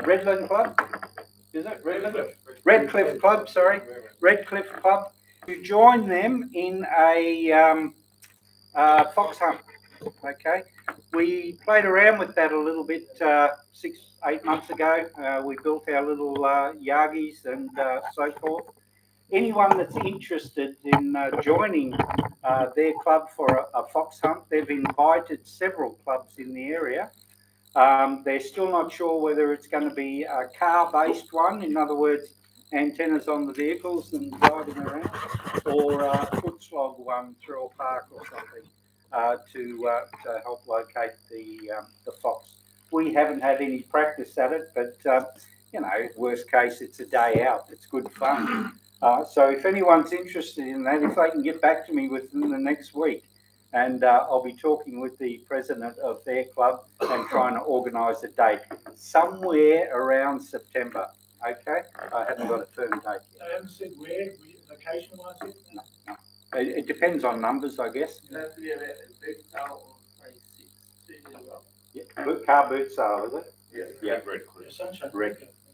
Redland Club, is it? Redcliffe Club, sorry. Redcliffe Club, to join them in a fox hunt. Okay, we played around with that a little bit 6-8 months ago. We built our little yagis and so forth. Anyone that's interested in joining their club for a fox hunt, they've invited several clubs in the area. They're still not sure whether it's going to be a car-based one, in other words, antennas on the vehicles and driving around, or a foot slog one through a park or something to help locate the fox. We haven't had any practice at it, but you know, worst case, it's a day out. It's good fun. So if anyone's interested in that, if they can get back to me within the next week, and I'll be talking with the president of their club and trying to organise a date somewhere around September. Okay, I haven't got a firm date yet. I haven't said where, location-wise yet? No. It depends on numbers, I guess. Yeah, car boot sale, is it? Yeah.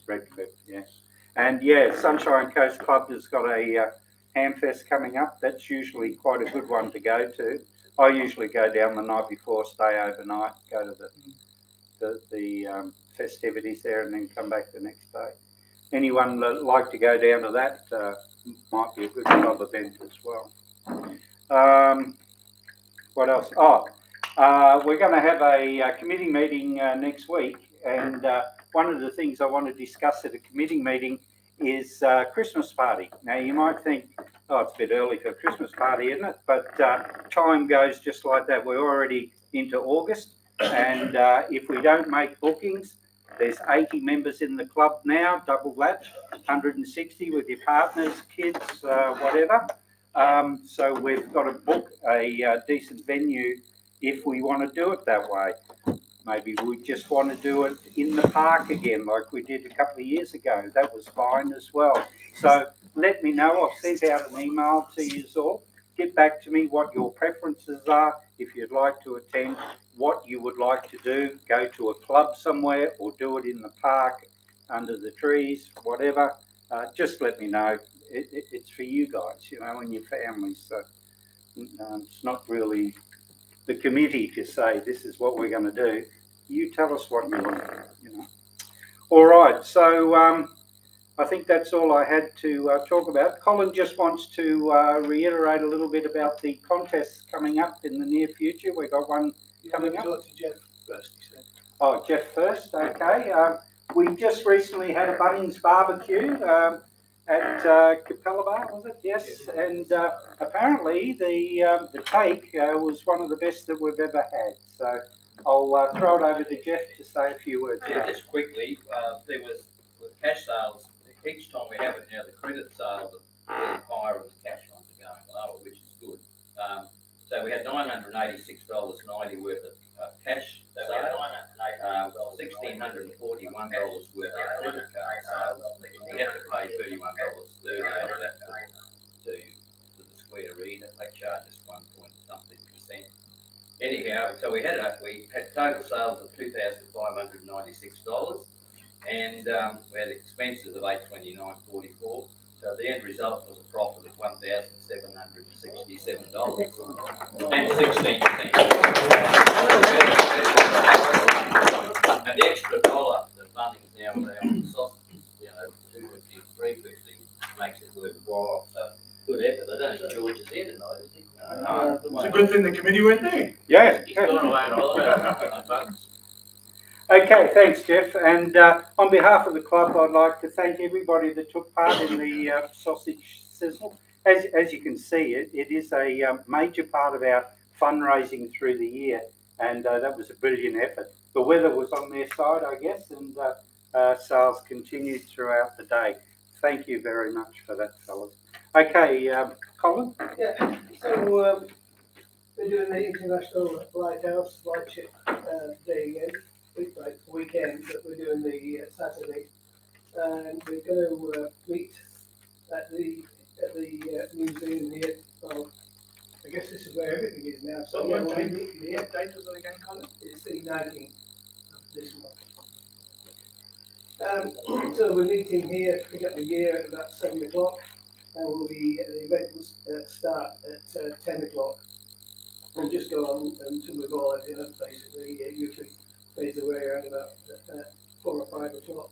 Redcliffe, yes. And yeah, Sunshine Coast Club has got a Hamfest coming up. That's usually quite a good one to go to. I usually go down the night before, stay overnight, go to the festivities there, and then come back the next day. Anyone that like to go down to that might be a good club event as well. What else? Oh, we're going to have a committee meeting next week, and one of the things I want to discuss at a committee meeting is Christmas party. Now you might think, oh, it's a bit early for a Christmas party, isn't it? But time goes just like that. We're already into August, and if we don't make bookings, there's 80 members in the club now, double that, 160 with your partners, kids, whatever. So we've got to book a decent venue if we want to do it that way. Maybe we just want to do it in the park again, like we did a couple of years ago. That was fine as well. So let me know. I've sent out an email to you all. Get back to me what your preferences are. If you'd like to attend, what you would like to do, go to a club somewhere or do it in the park, under the trees, whatever. Just let me know. It's for you guys, you know, and your families. So it's not really the committee to say this is what we're going to do. You tell us what you want, you know. All right, so I think that's all I had to talk about. Colin just wants to reiterate a little bit about the contests coming up in the near future. We've got one coming up. Talk to Jeff first, he said. Oh, Jeff first, okay. We just recently had a Bunnings barbecue at Capella Bar, was it? Yes, and apparently the take was one of the best that we've ever had. So I'll throw it over to Jeff to say a few words. Yeah, just quickly, there was with cash sales, each time we have it now, the credit sales are higher and the cash ones are going lower, which is good. So we had $986.90 worth of cash sales, $1,641 worth of credit card sales. We had to pay $31.30 out of that to the Square Reader. They charge us 1.something%. Anyhow, so we had total sales of $2,596, and we had expenses of $829.44. So the end result was a profit of $1,767 and 16 cents. And the extra dollar that Bunnings now on the sausage, you know, $2.50, $3.50 makes it worthwhile. So good effort. I don't know if George is here tonight, is he? No, it's a good thing the committee went there. Yeah. He's gone away on holiday. Okay, thanks, Jeff. And on behalf of the club, I'd like to thank everybody that took part in the sausage sizzle. As you can see, it is a major part of our fundraising through the year, and that was a brilliant effort. The weather was on their side, I guess, and sales continued throughout the day. Thank you very much for that, fellas. Okay, Colin? Yeah, so we're doing the International Lighthouse Lightship Day again. Weekend, but we're doing the Saturday, and we're going to meet at the museum here. Well, I guess this is where everything is now. So What date was it again, Colin? It's the 19th of this month. So we're meeting here to pick up the gear at about 7 o'clock, and the event will start at 10 o'clock. And just go on until we've all had dinner, basically. Usually fades away around about 4 or 5 o'clock.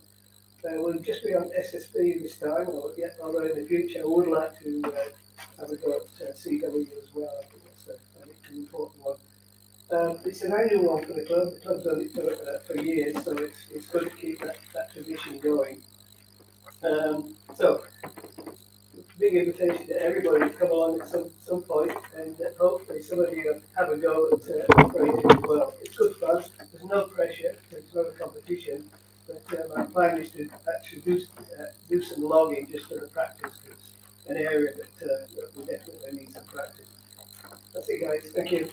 We'll just be on SSB this time, although in the future I would like to have a go at CW as well. I think that's an important one. It's an annual one for the club. The club's done it for years, so it's good to keep that tradition going. So, big invitation to everybody to come along at some point, and hopefully some of you have a go at operating as well. It's good fun. There's no pressure. It's not a competition. But my plan is to actually do some logging just for the practice. It's an area that we definitely need some practice. That's it, guys. Thank you.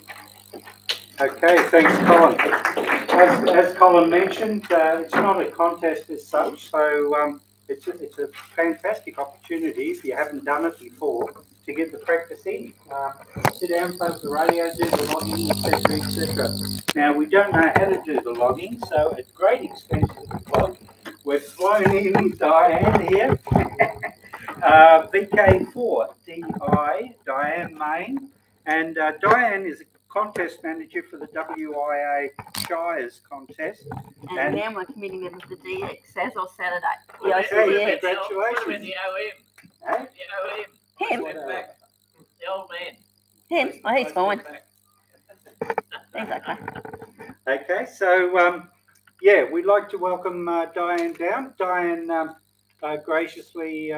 Okay, thanks, Colin. As Colin mentioned, it's not a contest as such, so it's a fantastic opportunity if you haven't done it before to get the practice in. Sit down, plug the radio, do the logging, etc., etc. Now, we don't know how to do the logging, so at great expense to the club, we've flown in Diane here. VK4, DI, Diane Main. And Diane is a contest manager for the WIA Shires contest. And now my committee member for DX as of Saturday. The Okay, OCDX. congratulations. The OM. Eh? The OM. Him? The old man. Him? Oh, he's fine. He's okay. Okay, so yeah, we'd like to welcome Diane down. Diane graciously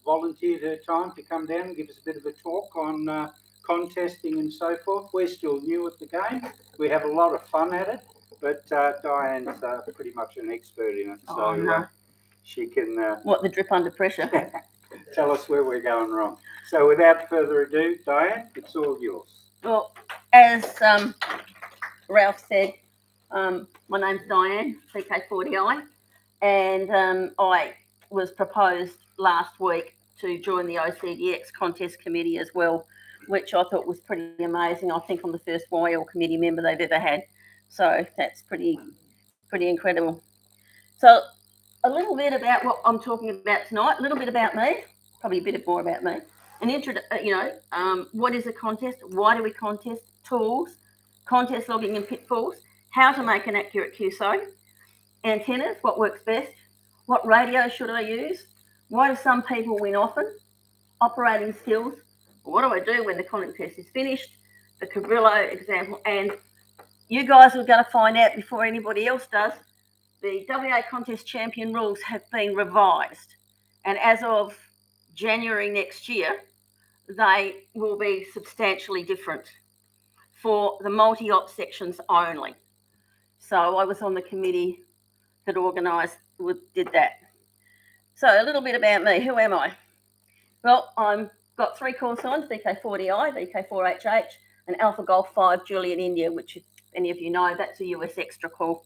volunteered her time to come down and give us a bit of a talk on contesting and so forth. We're still new at the game. We have a lot of fun at it, but Diane's pretty much an expert in it, so no. she can What, the drip under pressure? tell us where we're going wrong. So without further ado, Diane, it's all yours. Well, as Ralph said, my name's Diane, CK40I, and I was proposed last week to join the OCDX contest committee as well, which I thought was pretty amazing. I think I'm the first YL committee member they've ever had. So that's pretty incredible. So a little bit about what I'm talking about tonight, a little bit about me, probably a bit more about me. What is a contest? Why do we contest? Tools, contest logging and pitfalls, how to make an accurate QSO, antennas, what works best, what radio should I use, why do some people win often, operating skills, what do I do when the contest is finished, the Cabrillo example, and you guys are going to find out before anybody else does, the WA contest champion rules have been revised, and as of January next year, they will be substantially different for the multi-op sections only. So I was on the committee that did that. So a little bit about me. Who am I? Well, I've got 3 call signs, VK40I, VK4HH, and Alpha Golf 5, Juliet India, which if any of you know, that's a US extra call.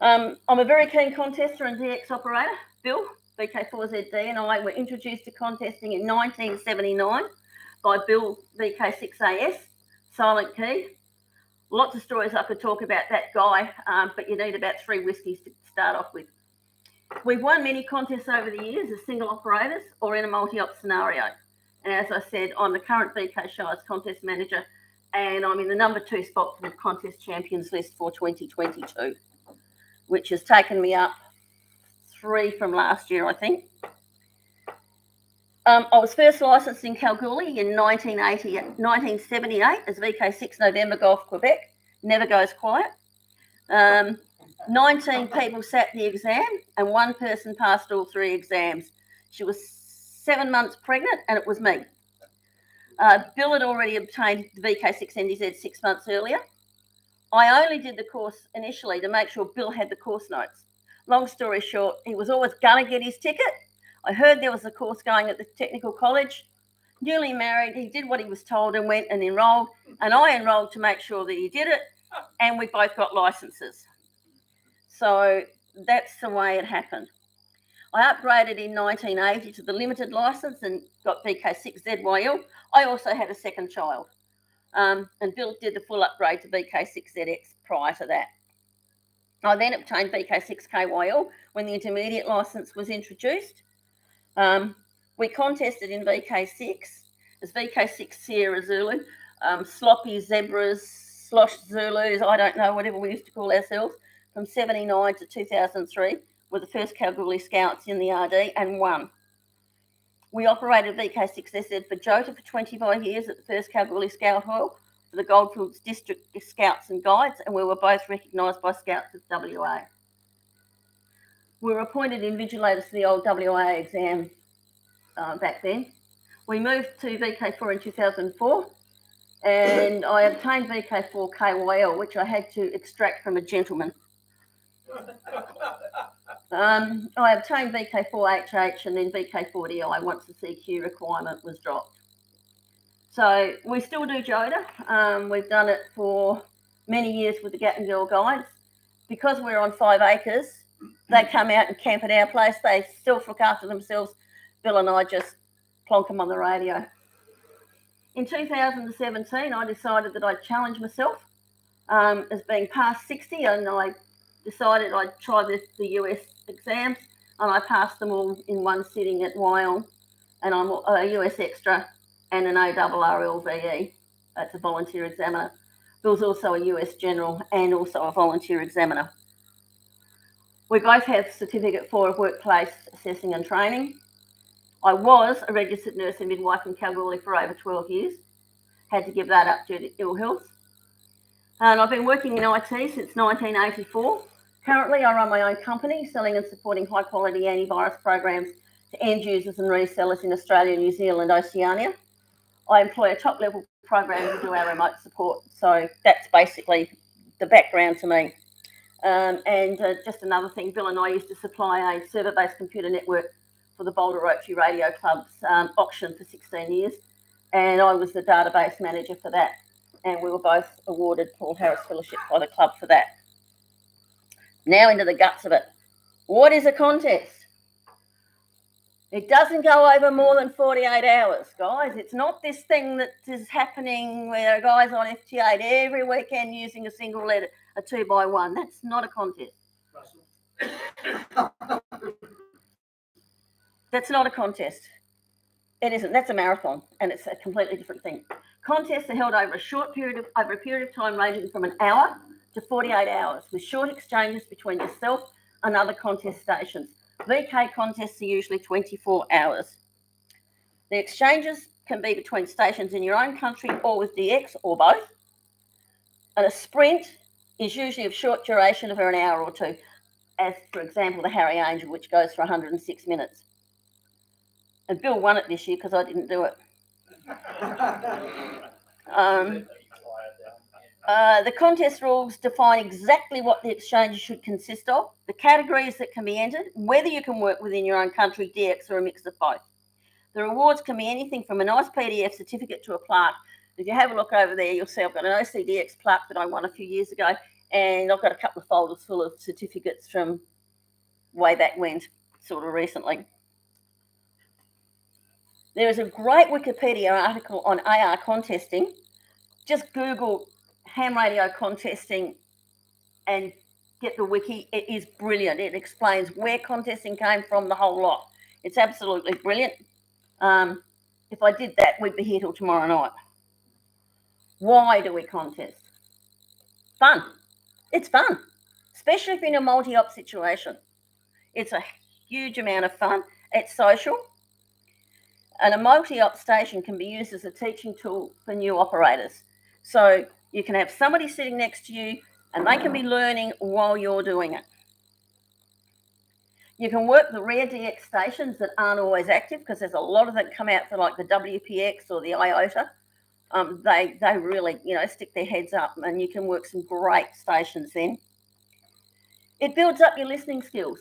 I'm a very keen contester and DX operator. Bill, VK4ZD, and I were introduced to contesting in 1979 by Bill, VK6AS, Silent Key. Lots of stories I could talk about that guy, but you need about 3 whiskies to start off with. We've won many contests over the years as single operators or in a multi-op scenario. And as I said, I'm the current VK Shires contest manager, and I'm in the number 2 spot for the contest champions list for 2022, which has taken me up 3 from last year, I think. I was first licensed in Kalgoorlie in 1978 as VK6 November Golf Quebec. Never goes quiet. 19 people sat the exam and 1 person passed all 3 exams. She was 7 months pregnant and it was me. Bill had already obtained the VK6 NDZ 6 months earlier. I only did the course initially to make sure Bill had the course notes. Long story short, he was always going to get his ticket. I heard there was a course going at the technical college. Newly married, he did what he was told and went and enrolled. And I enrolled to make sure that he did it. And we both got licenses. So that's the way it happened. I upgraded in 1980 to the limited license and got VK6ZYL. I also had a second child. And Bill did the full upgrade to VK6ZX prior to that. I then obtained VK6KYL when the intermediate licence was introduced. We contested in VK6 as VK6 Sierra Zulu, sloppy zebras, slosh Zulus, I don't know, whatever we used to call ourselves, from 79 to 2003, were the first Kalgoorlie Scouts in the RD and won. We operated VK6SZ for Jota for 25 years at the first Kalgoorlie Scout Hall for the Goldfields District Scouts and Guides, and we were both recognised by Scouts of WA. We were appointed invigilators for the old WA exam back then. We moved to VK4 in 2004, and I obtained VK4 KYL, which I had to extract from a gentleman. I obtained VK4HH and then VK4DI once the CQ requirement was dropped. So we still do Jota. We've done it for many years with the Gat and Girl Guides. Because we're on 5 acres, they come out and camp at our place. They self-look after themselves. Bill and I just plonk them on the radio. In 2017, I decided that I'd challenge myself as being past 60, and I decided I'd try the US exams, and I passed them all in one sitting at Wyong, and I'm a US extra and an ORRLVE. That's a volunteer examiner. Bill's also a US general and also a volunteer examiner. We both have Certificate 4 of Workplace Assessing and Training. I was a registered nurse and midwife in Kalgoorlie for over 12 years. Had to give that up due to ill health. And I've been working in IT since 1984. Currently, I run my own company, selling and supporting high-quality antivirus programs to end users and resellers in Australia, New Zealand, Oceania. I employ a top-level program to do our remote support. So that's basically the background to me. Just another thing, Bill and I used to supply a server-based computer network for the Boulder Rotary Radio Club's auction for 16 years. And I was the database manager for that. And we were both awarded Paul Harris Fellowship by the club for that. Now into the guts of it. What is a contest? It doesn't go over more than 48 hours, guys. It's not this thing that is happening where a guy's on FT8 every weekend using a single letter, a 2x1. That's not a contest. That's not a contest. It isn't. That's a marathon, and it's a completely different thing. Contests are held over a period of time ranging from an hour to 48 hours, with short exchanges between yourself and other contest stations. VK contests are usually 24 hours. The exchanges can be between stations in your own country or with DX or both. And a sprint is usually of short duration of an hour or two, as for example, the Harry Angel, which goes for 106 minutes. And Bill won it this year because I didn't do it. The contest rules define exactly what the exchanges should consist of, the categories that can be entered, whether you can work within your own country, DX, or a mix of both. The rewards can be anything from a nice PDF certificate to a plaque. If you have a look over there, you'll see I've got an OCDX plaque that I won a few years ago, and I've got a couple of folders full of certificates from way back when, sort of recently. There is a great Wikipedia article on AR contesting. Just Google ham radio contesting and get the wiki. It is brilliant. It explains where contesting came from, the whole lot. It's absolutely brilliant. If I did that, we'd be here till tomorrow night. Why do we contest? Fun. It's fun, especially if you're in a multi-op situation. It's a huge amount of fun. It's social. And a multi-op station can be used as a teaching tool for new operators. So you can have somebody sitting next to you and they can be learning while you're doing it. You can work the rare DX stations that aren't always active, because there's a lot of them come out for like the WPX or the IOTA. They really, stick their heads up, and you can work some great stations then. It builds up your listening skills.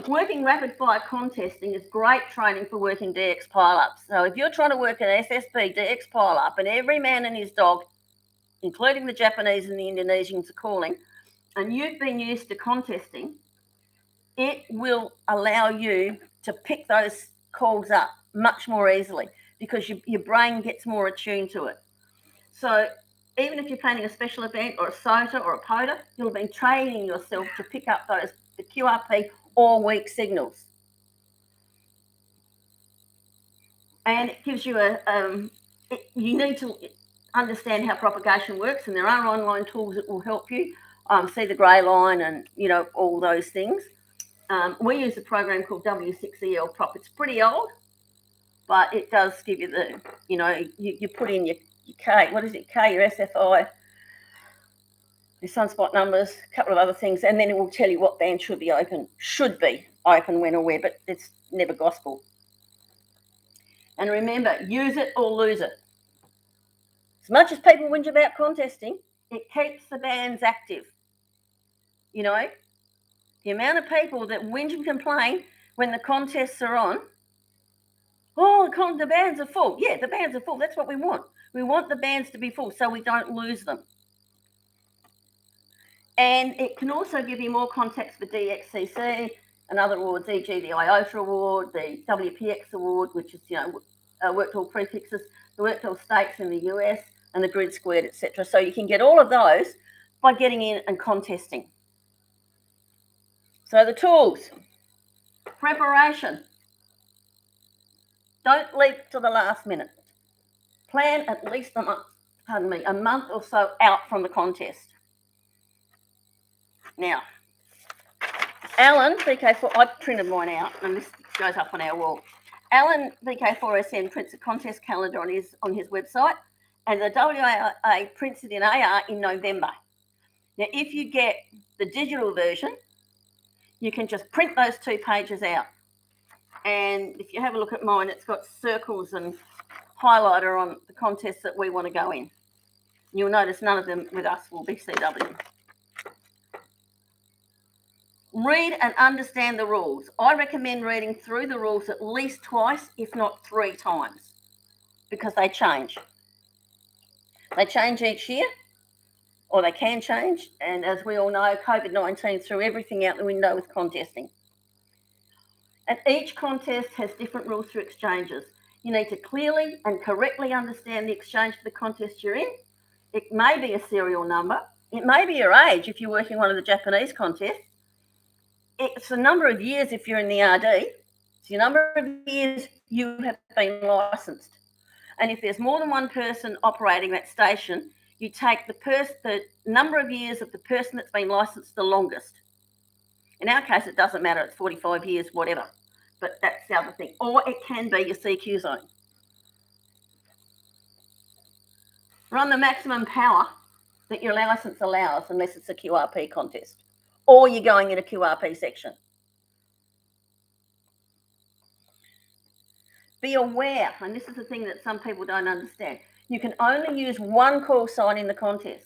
Working rapid fire contesting is great training for working DX pile-ups. So if you're trying to work an SSB DX pile-up and every man and his dog, including the Japanese and the Indonesians, are calling, and you've been used to contesting, it will allow you to pick those calls up much more easily because your brain gets more attuned to it. So even if you're planning a special event or a SOTA or a POTA, you'll have been training yourself to pick up the QRP or weak signals. And it gives you you need to understand how propagation works, and there are online tools that will help you see the grey line and, all those things. We use a program called W6EL Prop. It's pretty old, but it does give you you put in your K, what is it, K, your SFI, your sunspot numbers, a couple of other things, and then it will tell you what band should be open when or where, but it's never gospel. And remember, use it or lose it. As much as people whinge about contesting, it keeps the bands active. The amount of people that whinge and complain when the contests are on, the bands are full. Yeah, the bands are full. That's what we want. We want the bands to be full so we don't lose them. And it can also give you more context for DXCC and other awards, e.g. the IOTA award, the WPX award, which is, worked all prefixes, the worked all states in the US, and the grid squared, etc. So you can get all of those by getting in and contesting. So the tools, preparation. Don't leap to the last minute. Plan at least a month or so out from the contest. Now, Alan, VK4, I printed mine out, and this goes up on our wall. Alan, VK4SN, prints a contest calendar on his website, and the WAA prints it in AR in November. Now, if you get the digital version, you can just print those 2 pages out. And if you have a look at mine, it's got circles and highlighter on the contests that we want to go in. You'll notice none of them with us will be CW. Read and understand the rules. I recommend reading through the rules at least twice, if not 3 times, because they change. They change each year, or they can change. And as we all know, COVID-19 threw everything out the window with contesting. And each contest has different rules for exchanges. You need to clearly and correctly understand the exchange for the contest you're in. It may be a serial number. It may be your age if you're working one of the Japanese contests. It's the number of years if you're in the RD. It's the number of years you have been licensed. And if there's more than one person operating that station, you take the number of years of the person that's been licensed the longest. In our case, it doesn't matter. It's 45 years, whatever. But that's the other thing. Or it can be your CQ zone. Run the maximum power that your license allows, unless it's a QRP contest, or you're going in a QRP section. Be aware, and this is the thing that some people don't understand, you can only use one call sign in the contest.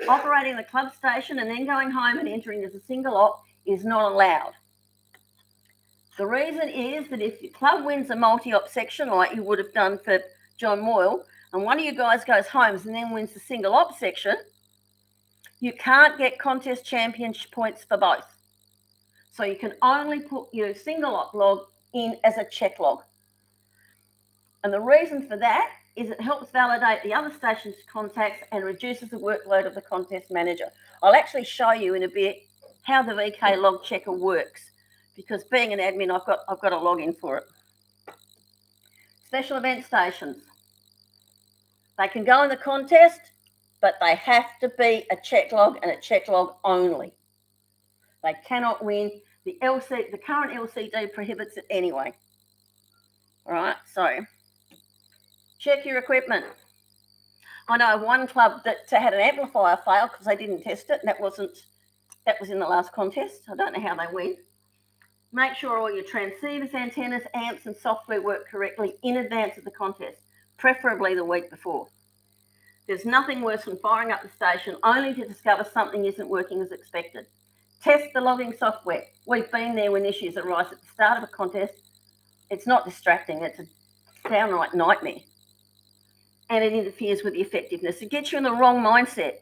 Operating the club station and then going home and entering as a single op is not allowed. The reason is that if your club wins a multi-op section, like you would have done for John Moyle, and one of you guys goes home and then wins the single op section, you can't get contest championship points for both. So you can only put your single op log in as a check log. And the reason for that is it helps validate the other station's contacts and reduces the workload of the contest manager. I'll actually show you in a bit how the VK log checker works, because being an admin, I've got a login for it. Special event stations. They can go in the contest, but they have to be a check log and a check log only. They cannot win. The current LCD prohibits it anyway. All right, so check your equipment. I know one club that had an amplifier fail because they didn't test it, and that was in the last contest. I don't know how they went. Make sure all your transceivers, antennas, amps, and software work correctly in advance of the contest, preferably the week before. There's nothing worse than firing up the station only to discover something isn't working as expected. Test the logging software. We've been there when issues arise at the start of a contest. It's not distracting, it's a downright nightmare. And it interferes with the effectiveness. It gets you in the wrong mindset.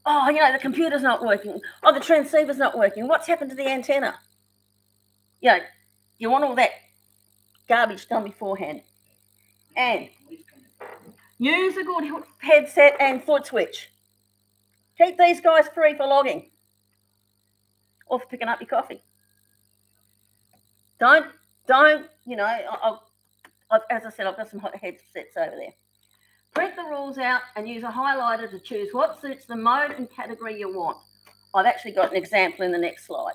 Oh, the computer's not working. Oh, the transceiver's not working. What's happened to the antenna? You want all that garbage done beforehand. And Use a good headset and foot switch. Keep these guys free for logging or for picking up your coffee. Don't, you know, as I said, I've got some hot headsets over there. Print the rules out and use a highlighter to choose what suits the mode and category you want. I've actually got an example in the next slide.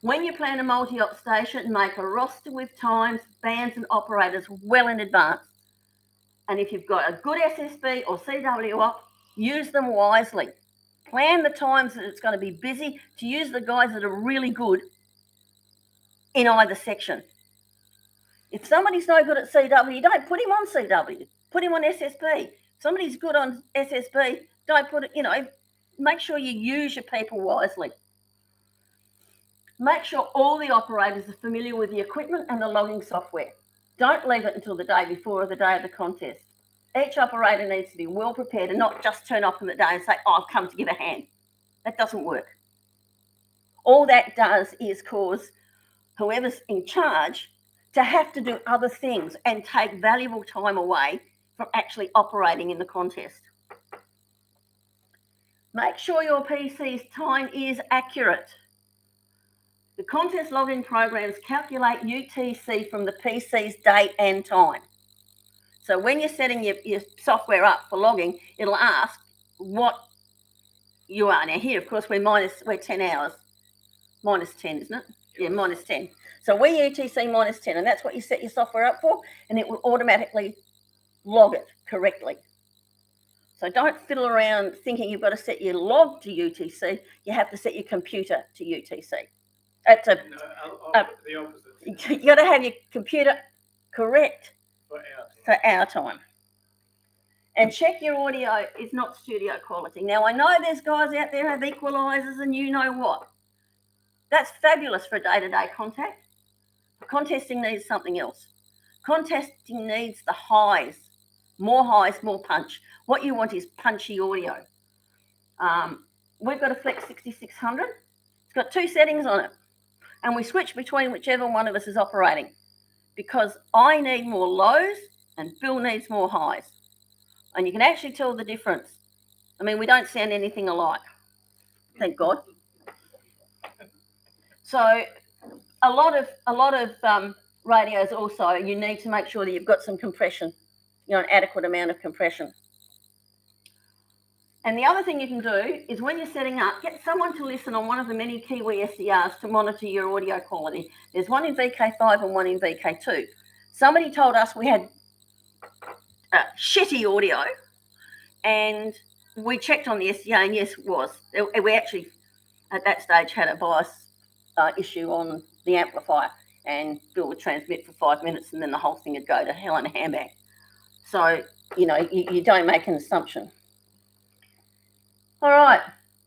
When you plan a multi-op station, make a roster with times, bands and operators well in advance. And if you've got a good SSB or CW op, use them wisely. Plan the times that it's going to be busy to use the guys that are really good in either section. If somebody's no good at CW, don't put him on CW. Put him on SSB. If somebody's good on SSB, don't put it, you know, make sure you use your people wisely. Make sure all the operators are familiar with the equipment and the logging software. Don't leave it until the day before or the day of the contest. Each operator needs to be well prepared and not just turn up on the day and say, oh, I've come to give a hand. That doesn't work. All that does is cause whoever's in charge to have to do other things and take valuable time away from actually operating in the contest. Make sure your PC's time is accurate. The contest logging programs calculate UTC from the PC's date and time. So when you're setting your software up for logging, it'll ask what you are. Now here, of course, we're 10 hours. Minus 10, isn't it? Yeah, minus 10. So we're UTC minus 10, and that's what you set your software up for, and it will automatically log it correctly. So don't fiddle around thinking you've got to set your log to UTC. You have to set your computer to UTC. The opposite. You got to have your computer correct For our time. And check your audio is not studio quality. Now, I know there's guys out there who have equalizers and you know what. That's fabulous for day-to-day contact. Contesting needs something else. Contesting needs the highs, more punch. What you want is punchy audio. We've got a Flex 6600. It's got two settings on it. And we switch between whichever one of us is operating because I need more lows and Bill needs more highs. And you can actually tell the difference. I mean, we don't sound anything alike. Thank God. So a lot of radios also, you need to make sure that you've got some compression, you know, an adequate amount of compression. And the other thing you can do is when you're setting up, get someone to listen on one of the many Kiwi SDRs to monitor your audio quality. There's one in VK5 and one in VK2. Somebody told us we had shitty audio, and we checked on the SDA, and yes, it was. We actually, at that stage, had a bias issue on the amplifier, and Bill would transmit for 5 minutes, and then the whole thing would go to hell in a handbag. So, you know, you don't make an assumption. All right,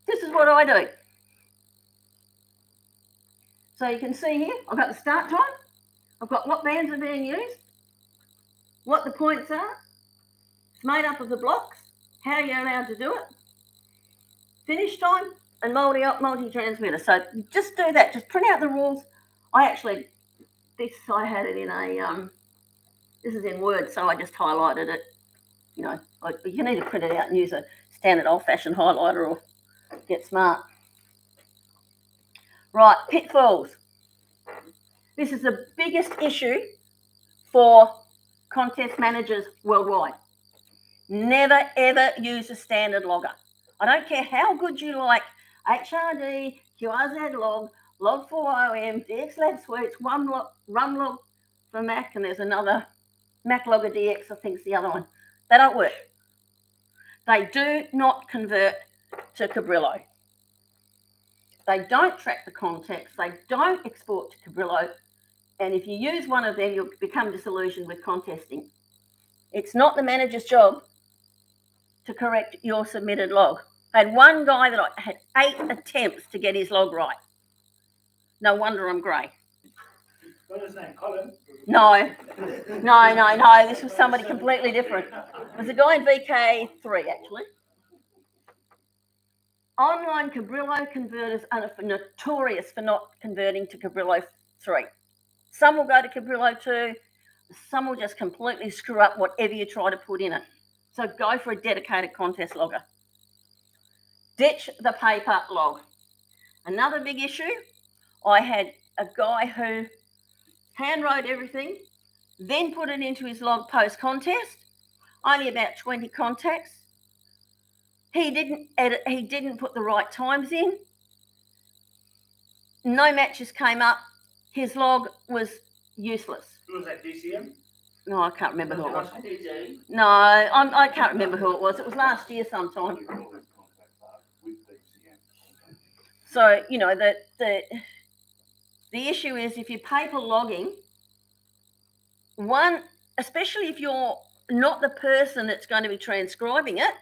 this is what I do. So you can see here, I've got the start time. I've got what bands are being used, what the points are. It's made up of the blocks, how you're allowed to do it, finish time, and multi-transmitter. So just do that. Just print out the rules. I had it in a, this is in Word, so I just highlighted it. You know, you can either print it out and use a standard old-fashioned highlighter or get smart. Right, pitfalls. This is the biggest issue for contest managers worldwide. Never, ever use a standard logger. I don't care how good you like HRD, QRZ log, log4OM, DXLab suites, RumLog for Mac, and there's another Mac Logger DX, I think is the other one. They don't work. They do not convert to Cabrillo. They don't track the context. They don't export to Cabrillo. And if you use one of them, you'll become disillusioned with contesting. It's not the manager's job to correct your submitted log. I had one guy that I had 8 attempts to get his log right. No wonder I'm grey. What is his name? Colin? No. This was somebody completely different. It was a guy in VK3, actually. Online Cabrillo converters are notorious for not converting to Cabrillo 3. Some will go to Cabrillo 2. Some will just completely screw up whatever you try to put in it. So go for a dedicated contest logger. Ditch the paper log. Another big issue, I had a guy who hand wrote everything, then put it into his log post contest, only about 20 contacts. He didn't edit, he didn't put the right times in. No matches came up. His log was useless. Who was that, DCM? No, I can't remember who it was. No, I can't remember who it was. It was last year sometime. So, you know, the issue is if you're paper logging, one, especially if you're not the person that's going to be transcribing it,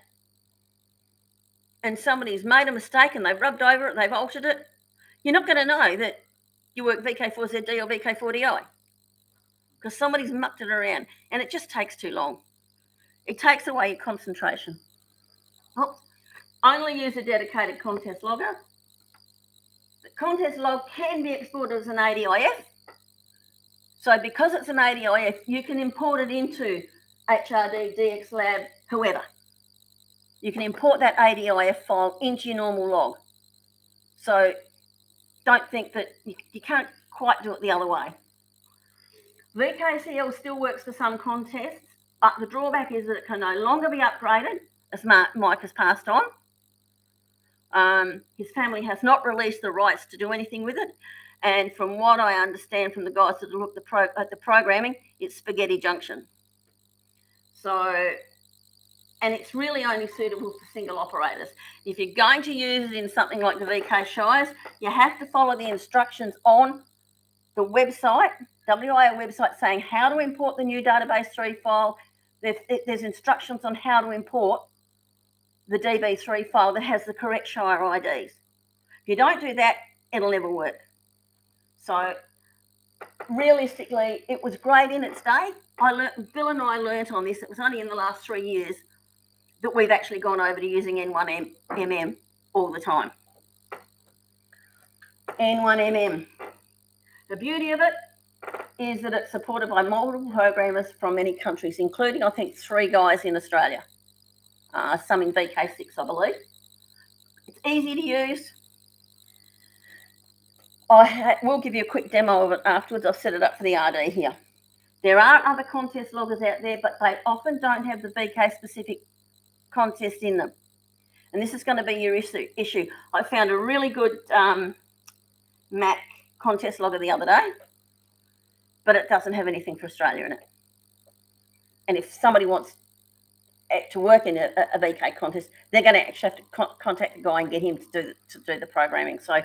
and somebody's made a mistake and they've rubbed over it, they've altered it, you're not going to know that you work VK4ZD or VK4DI because somebody's mucked it around and it just takes too long. It takes away your concentration. Oh, only use a dedicated contest logger. The contest log can be exported as an ADIF. So because it's an ADIF, you can import it into HRD, DXLab, whoever. You can import that ADIF file into your normal log. So don't think that you can't quite do it the other way. VKCL still works for some contests, but the drawback is that it can no longer be upgraded, as Mike has passed on. His family has not released the rights to do anything with it. And from what I understand from the guys that looked at the programming, it's spaghetti junction. So, and it's really only suitable for single operators. If you're going to use it in something like the VK Shires, you have to follow the instructions on the website, WIA website, saying how to import the new database 3 file. There's instructions on how to import the DB3 file that has the correct Shire IDs. If you don't do that, it'll never work. So realistically, it was great in its day. Bill and I learnt on this. It was only in the last 3 years that we've actually gone over to using N1MM all the time. N1MM. The beauty of it is that it's supported by multiple programmers from many countries, including, I think, 3 guys in Australia, some in VK6, I believe. It's easy to use. We'll give you a quick demo of it afterwards. I've set it up for the RD here. There are other contest loggers out there, but they often don't have the VK-specific contest in them. And this is going to be your issue. I found a really good Mac contest logger the other day, but it doesn't have anything for Australia in it. And if somebody wants it to work in a VK contest, they're going to actually have to contact the guy and get him to do the programming. So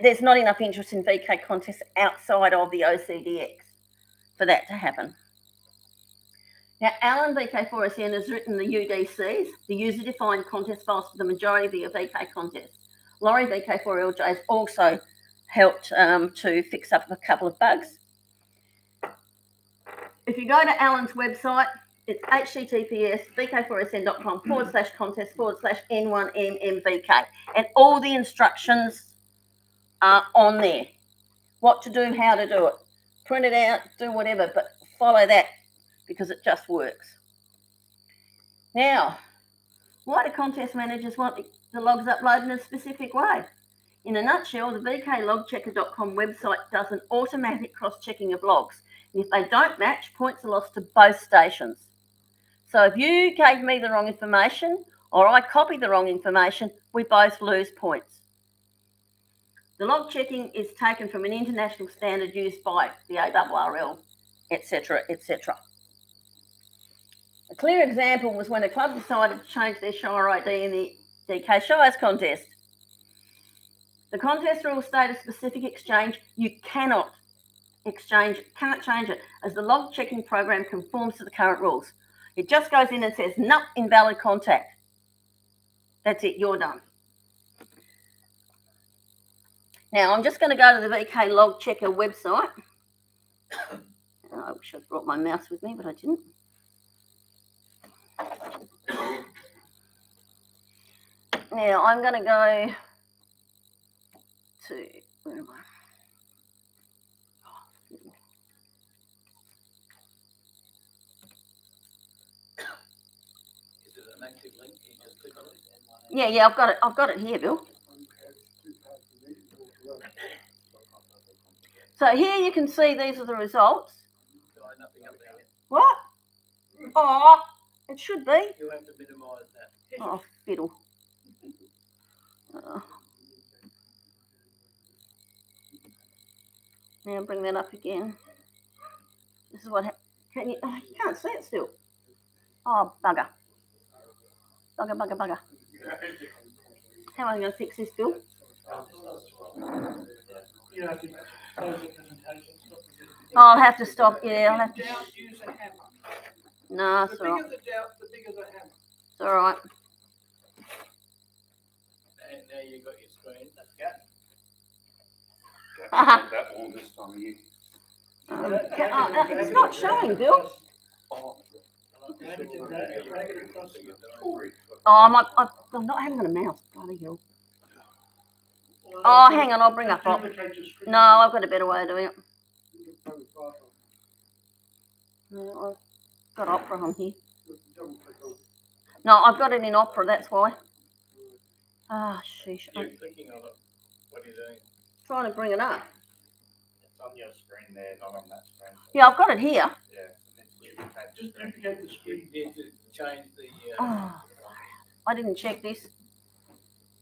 there's not enough interest in VK contests outside of the OCDX for that to happen. Now, Alan VK4SN has written the UDCs, the user-defined contest files, for the majority of your VK contests. Laurie VK4LJ has also helped to fix up a couple of bugs. If you go to Alan's website, it's https vk4sn.com/contest/n1mmvk, and all the instructions are on there. What to do, how to do it. Print it out, do whatever, but follow that because it just works. Now, why do contest managers want the logs uploaded in a specific way? In a nutshell, the vklogchecker.com website does an automatic cross-checking of logs. And if they don't match, points are lost to both stations. So if you gave me the wrong information or I copied the wrong information, we both lose points. The log checking is taken from an international standard used by the ARRL, etc., etc. A clear example was when a club decided to change their Shire ID in the DK Shires contest. The contest rules state a specific exchange. You cannot change it, as the log checking program conforms to the current rules. It just goes in and says, no, invalid contact. That's it, you're done. Now, I'm just going to go to the VK Log Checker website. I wish I'd brought my mouse with me, but I didn't. Now, I'm going to go to, where am I? active link, you just click on it. Yeah, I've got it here, Bill. So here you can see these are the results. Nothing up there. What? Oh, it should be. You have to minimise that. Oh, fiddle. Now bring that up again. This is what can you? Oh, you can't see it still. Oh, bugger. Bugger. How am I going to fix this, Bill? You have to close the presentation. I'll have to stop. Yeah, I'll have to. Doubt, use a hammer. No, The it's all right. bigger the doubt, the bigger the hammer. It's all right. And now you've got your screen. Let's go. That one this time of year. It's not showing, Bill. Oh, I'm not having a mouse. Bloody hell. Oh, hang on. I'll bring up. No, I've got a better way of doing it. No, I've got Opera on here. No, I've got it in Opera. That's why. Ah, sheesh. You're clicking on it. What are you doing? Trying to bring it up. It's on your screen there, not on that screen. Yeah, I've got it here. Yeah. Just duplicate the screen there to change the. Oh, I didn't check this.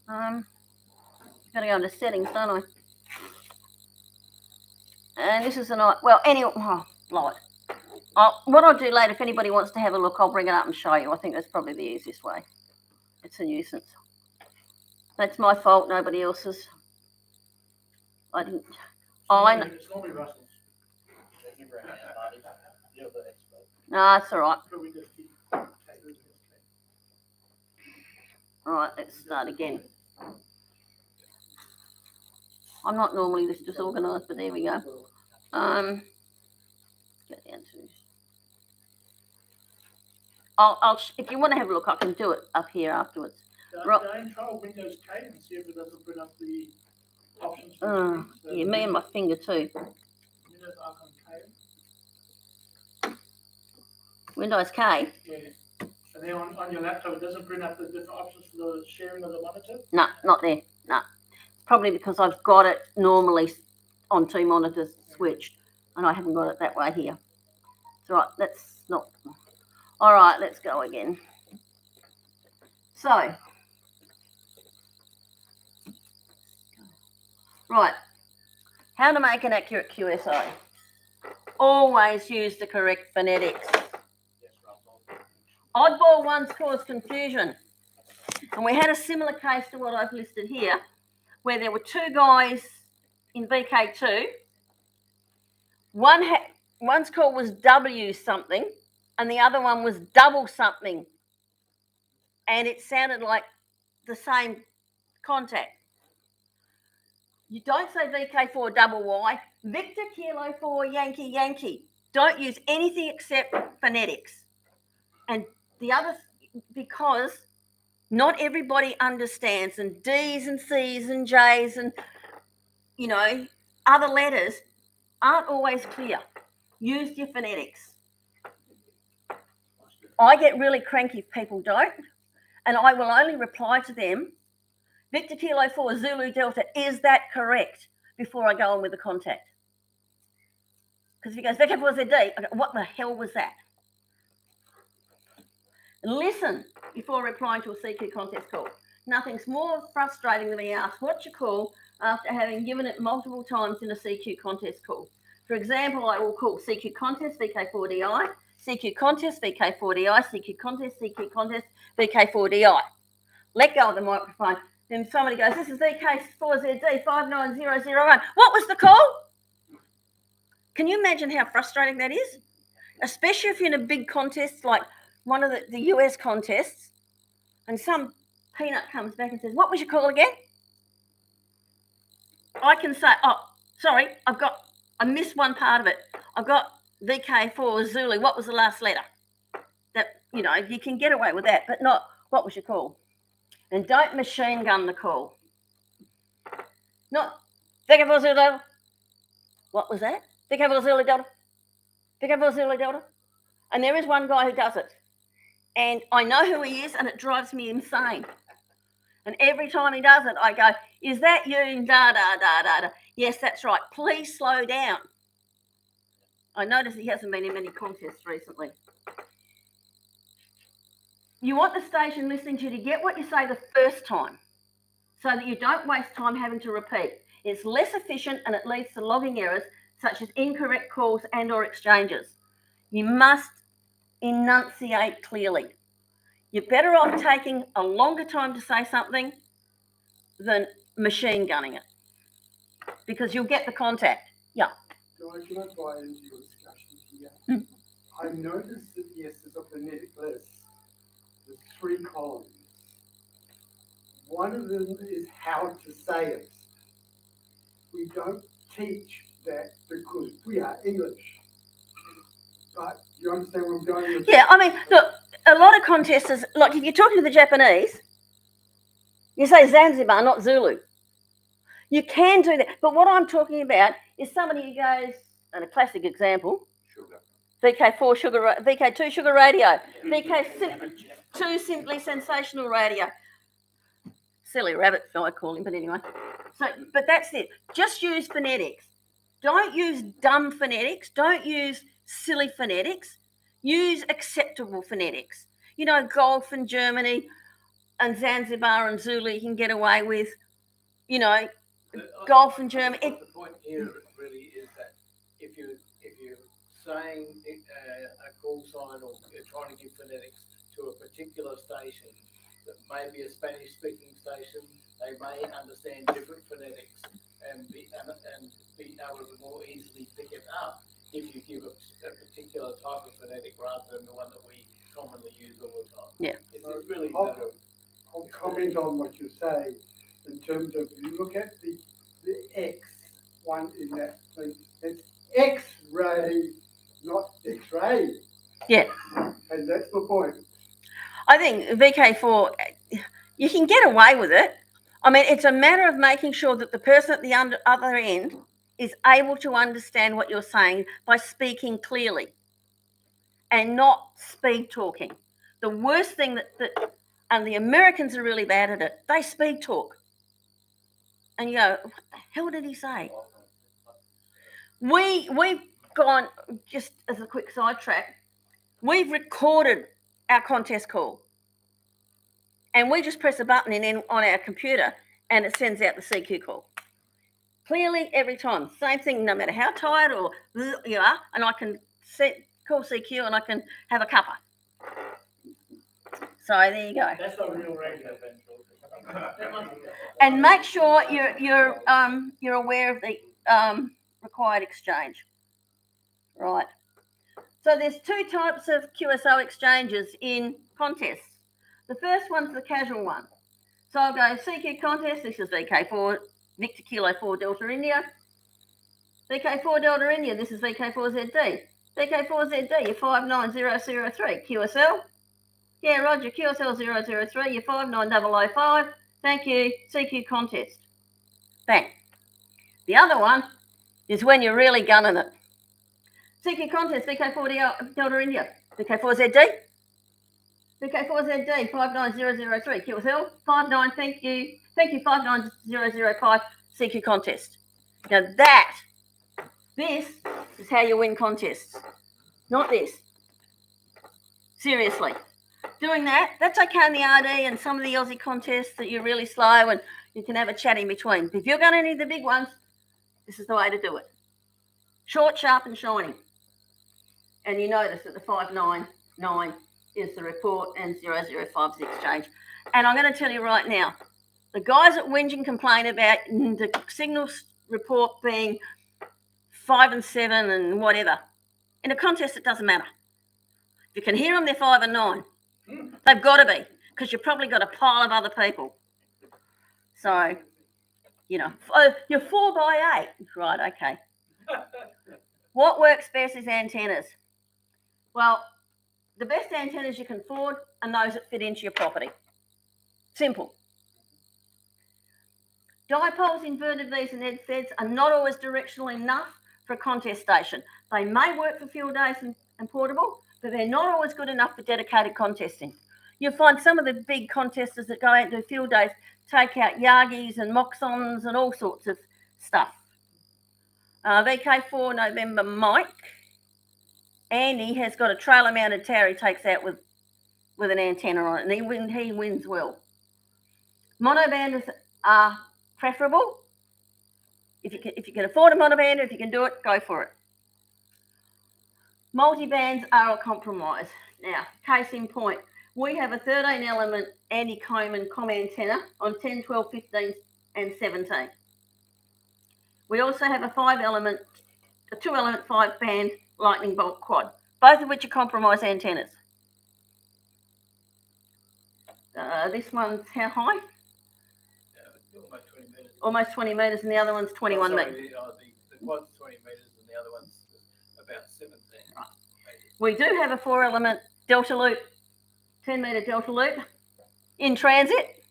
Gotta go into settings, don't I? And this is a night. Well, anyway, light. What I'll do later, if anybody wants to have a look, I'll bring it up and show you. I think that's probably the easiest way. It's a nuisance. That's my fault, nobody else's. I didn't. Oh, I know. It's normally Russell's. You're the expert. No, it's all right. So we just keep. All right, let's start again. I'm not normally this disorganised, but there we go. Go down to. I'll if you want to have a look, I can do it up here afterwards. Right. Don't try Windows K and see if it doesn't bring up the options. Yeah, me and my finger too. Windows icon K. Windows K. Yeah. And then on your laptop, it doesn't bring up the different options for the sharing of the monitor. No, not there. No. Probably because I've got it normally on two monitors switched, and I haven't got it that way here. It's all right. That's not. All right, let's go again. So, right, how to make an accurate QSO. Always use the correct phonetics. Oddball ones cause confusion. And we had a similar case to what I've listed here, where there were two guys in VK2. One's call was W something, and the other one was double something. And it sounded like the same contact. You don't say VK4 double Y, Victor Kilo 4 Yankee Yankee. Don't use anything except phonetics. And the other, because not everybody understands, and D's and C's and J's and, you know, other letters aren't always clear. Use your phonetics. I get really cranky if people don't, and I will only reply to them, Victor Kilo 4 Zulu Delta, is that correct? Before I go on with the contact. Because if he goes, Victor 4 ZD, I go, what the hell was that? Listen before replying to a CQ contest call. Nothing's more frustrating than being asked what's your call after having given it multiple times in a CQ contest call. For example, I will call CQ contest VK4DI, CQ contest VK4DI, CQ contest VK4DI. Let go of the microphone. Then somebody goes, this is VK4ZD 59001. What was the call? Can you imagine how frustrating that is? Especially if you're in a big contest like one of the US contests, and some peanut comes back and says, what was your call again? I can say, oh, sorry, I missed one part of it. I've got VK4 Zulu. What was the last letter? That, you know, you can get away with that, but not, what was your call? And don't machine gun the call. Not, VK4 Zulu Delta. What was that? VK4 Zulu Delta. VK4 Zulu Delta. And there is one guy who does it. And I know who he is, and it drives me insane. And every time he does it, I go, is that you? Da, da, da, da, da. Yes, that's right. Please slow down. I notice he hasn't been in many contests recently. You want the station listening to you to get what you say the first time so that you don't waste time having to repeat. It's less efficient and it leads to logging errors such as incorrect calls and or exchanges. You must enunciate clearly. You're better off taking a longer time to say something than machine gunning it because you'll get the contact. Yeah. Can I buy into your discussion here? I noticed that yes, there's a phonetic list. There's 3 columns. One of them is how to say it. We don't teach that because we are English. But you understand where I'm going with Yeah, I mean, look, a lot of contestants, like if you're talking to the Japanese, you say Zanzibar, not Zulu. You can do that. But what I'm talking about is somebody who goes, and a classic example, VK4 sugar, VK2 sugar radio, VK2 simply sensational radio. Silly rabbit, I call him, but anyway. So, but that's it. Just use phonetics. Don't use dumb phonetics. Don't use silly phonetics. Use acceptable phonetics. You know, golf in Germany and Zanzibar and Zulu you can get away with. You know, golf in Germany. The point here really is that if you're saying a call sign or you're trying to give phonetics to a particular station that may be a Spanish-speaking station, they may understand different phonetics and be able to more easily pick it up if you give a particular type of phonetic rather than the one that we commonly use all the time. Yeah. It's really I'll comment on what you're saying in terms of you look at the X one in that thing. It's X-ray, not X-ray. Yeah. And that's the point. I think VK4, you can get away with it. I mean, it's a matter of making sure that the person at the other end is able to understand what you're saying by speaking clearly and not speed talking. The worst thing and the Americans are really bad at it, they speed talk. And you go, what the hell did he say? We've gone, just as a quick sidetrack, we've recorded our contest call. And we just press a button on our computer and it sends out the CQ call. Clearly every time. Same thing, no matter how tired or you are, and I can call CQ and I can have a cuppa. So there you go. That's not real radio. And make sure you're aware of the required exchange. Right. So there's 2 types of QSO exchanges in contests. The first one's the casual one. So I'll go CQ contest. This is VK4 Victor Kilo 4 Delta India. VK4 Delta India. This is VK4ZD. VK4ZD. You're 59003. QSL. Yeah, Roger. QSL 003. You're 59005. Thank you. CQ contest. Bang. The other one is when you're really gunning it. CQ contest, VK4 Delta India. VK4ZD. VK4ZD 59003. QSL 59. Thank you. Thank you. 59005. CQ contest. Now this is how you win contests. Not this. Seriously. Doing that's okay in the RD and some of the Aussie contests that you're really slow and you can have a chat in between. But if you're going to need the big ones, this is the way to do it. Short, sharp and shiny. And you notice that the 599 is the report and 005 is the exchange. And I'm going to tell you right now, the guys at Whinge and complain about the signal report being 5 and 7 and whatever. In a contest, it doesn't matter. If you can hear them, they're 5 and 9. They've got to be, because you've probably got a pile of other people. So, you know, you're 4 by 8. Right, okay. What works best is antennas. Well, the best antennas you can afford are those that fit into your property. Simple. Dipoles, inverted V's and headsets are not always directional enough for a contest station. They may work for field days and portable, but they're not always good enough for dedicated contesting. You'll find some of the big contesters that go out and do field days take out Yagis and Moxons and all sorts of stuff. VK4 November Mike, Andy has got a trailer mounted tower he takes out with an antenna on it, and he wins well. Monobanders are preferable. If you can afford a monobander, if you can do it, go for it. Multi-bands are a compromise. Now, case in point, we have a 13 element anti-Coman com antenna on 10, 12, 15 and 17. We also have a 2-element 5-band lightning bolt quad, both of which are compromise antennas. This one's how high? Almost 20 metres. Almost 20 metres, and the other one's 21 metres. The quad's 20 metres and the other one's about 17. Right. We do have a 4-element delta loop, 10 metre delta loop in transit,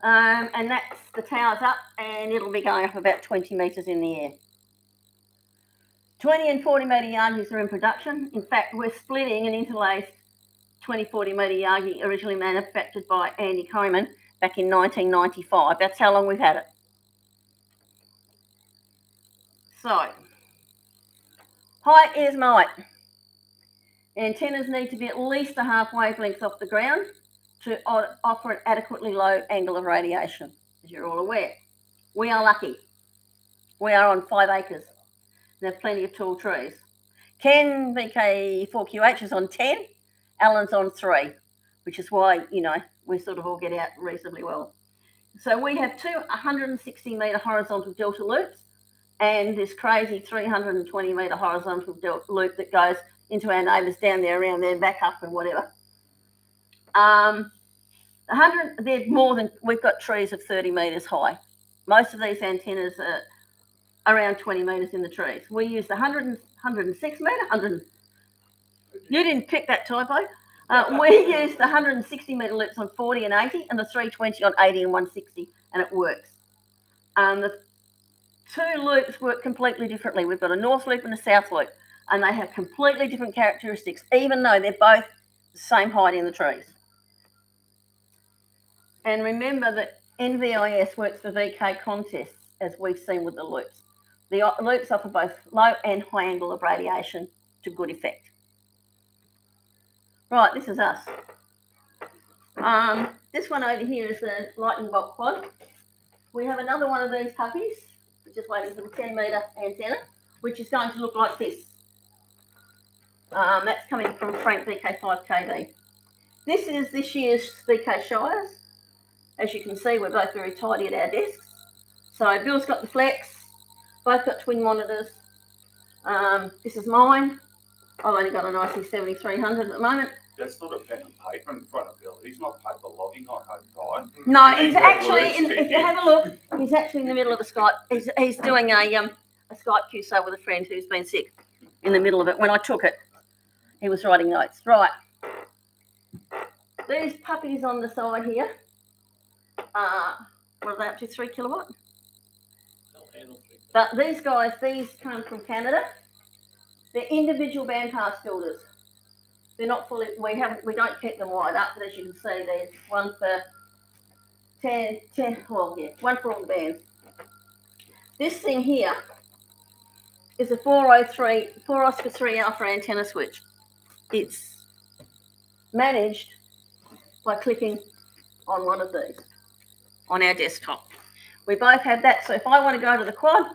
and that's the tower's up, and it'll be going up about 20 metres in the air. 20 and 40 metre Yagis are in production. In fact, we're splitting an interlaced 20-40 metre Yagi originally manufactured by Andy Coman back in 1995. That's how long we've had it. So, height is might. Antennas need to be at least a half wavelength off the ground to offer an adequately low angle of radiation, as you're all aware. We are lucky. We are on 5 acres. There's plenty of tall trees. Ken VK4QH is on 10, Alan's on 3, which is why, we sort of all get out reasonably well. So we have two 160 metre horizontal delta loops and this crazy 320 metre horizontal delta loop that goes into our neighbours down there, around there, back up and whatever. We've got trees of 30 metres high. Most of these antennas are around 20 metres in the trees. We use the 106 metre, you didn't pick that typo. We use the 160 metre loops on 40 and 80 and the 320 on 80 and 160, and it works. The two loops work completely differently. We've got a north loop and a south loop, and they have completely different characteristics, even though they're both the same height in the trees. And remember that NVIS works for VK contests, as we've seen with the loops. The loops offer both low and high angle of radiation to good effect. Right, this is us. This one over here is the lightning bolt quad. We have another one of these puppies, which is waiting for the 10 metre antenna, which is going to look like this. That's coming from Frank VK5KD. This is this year's VK Shires. As you can see, we're both very tidy at our desks. So Bill's got the Flex, both got twin monitors. This is mine. I've only got an IC 7300 at the moment. That's not a pen and paper in front of Bill. He's not paper logging on that guy. No, he's actually, if you have a look, he's actually in the middle of a Skype. He's doing a Skype QSO with a friend who's been sick in the middle of it. When I took it, he was writing notes. Right. These puppies on the side here, what are they up to, 3 kilowatt? But these guys, these come from Canada. They're individual bandpass builders. They're not fully, we don't keep them wide up, but as you can see, there's one for 10, one for all the bands. This thing here is a 403, 4 Oscar 3 Alpha antenna switch. It's managed by clicking on one of these on our desktop. We both have that, so if I want to go to the quad,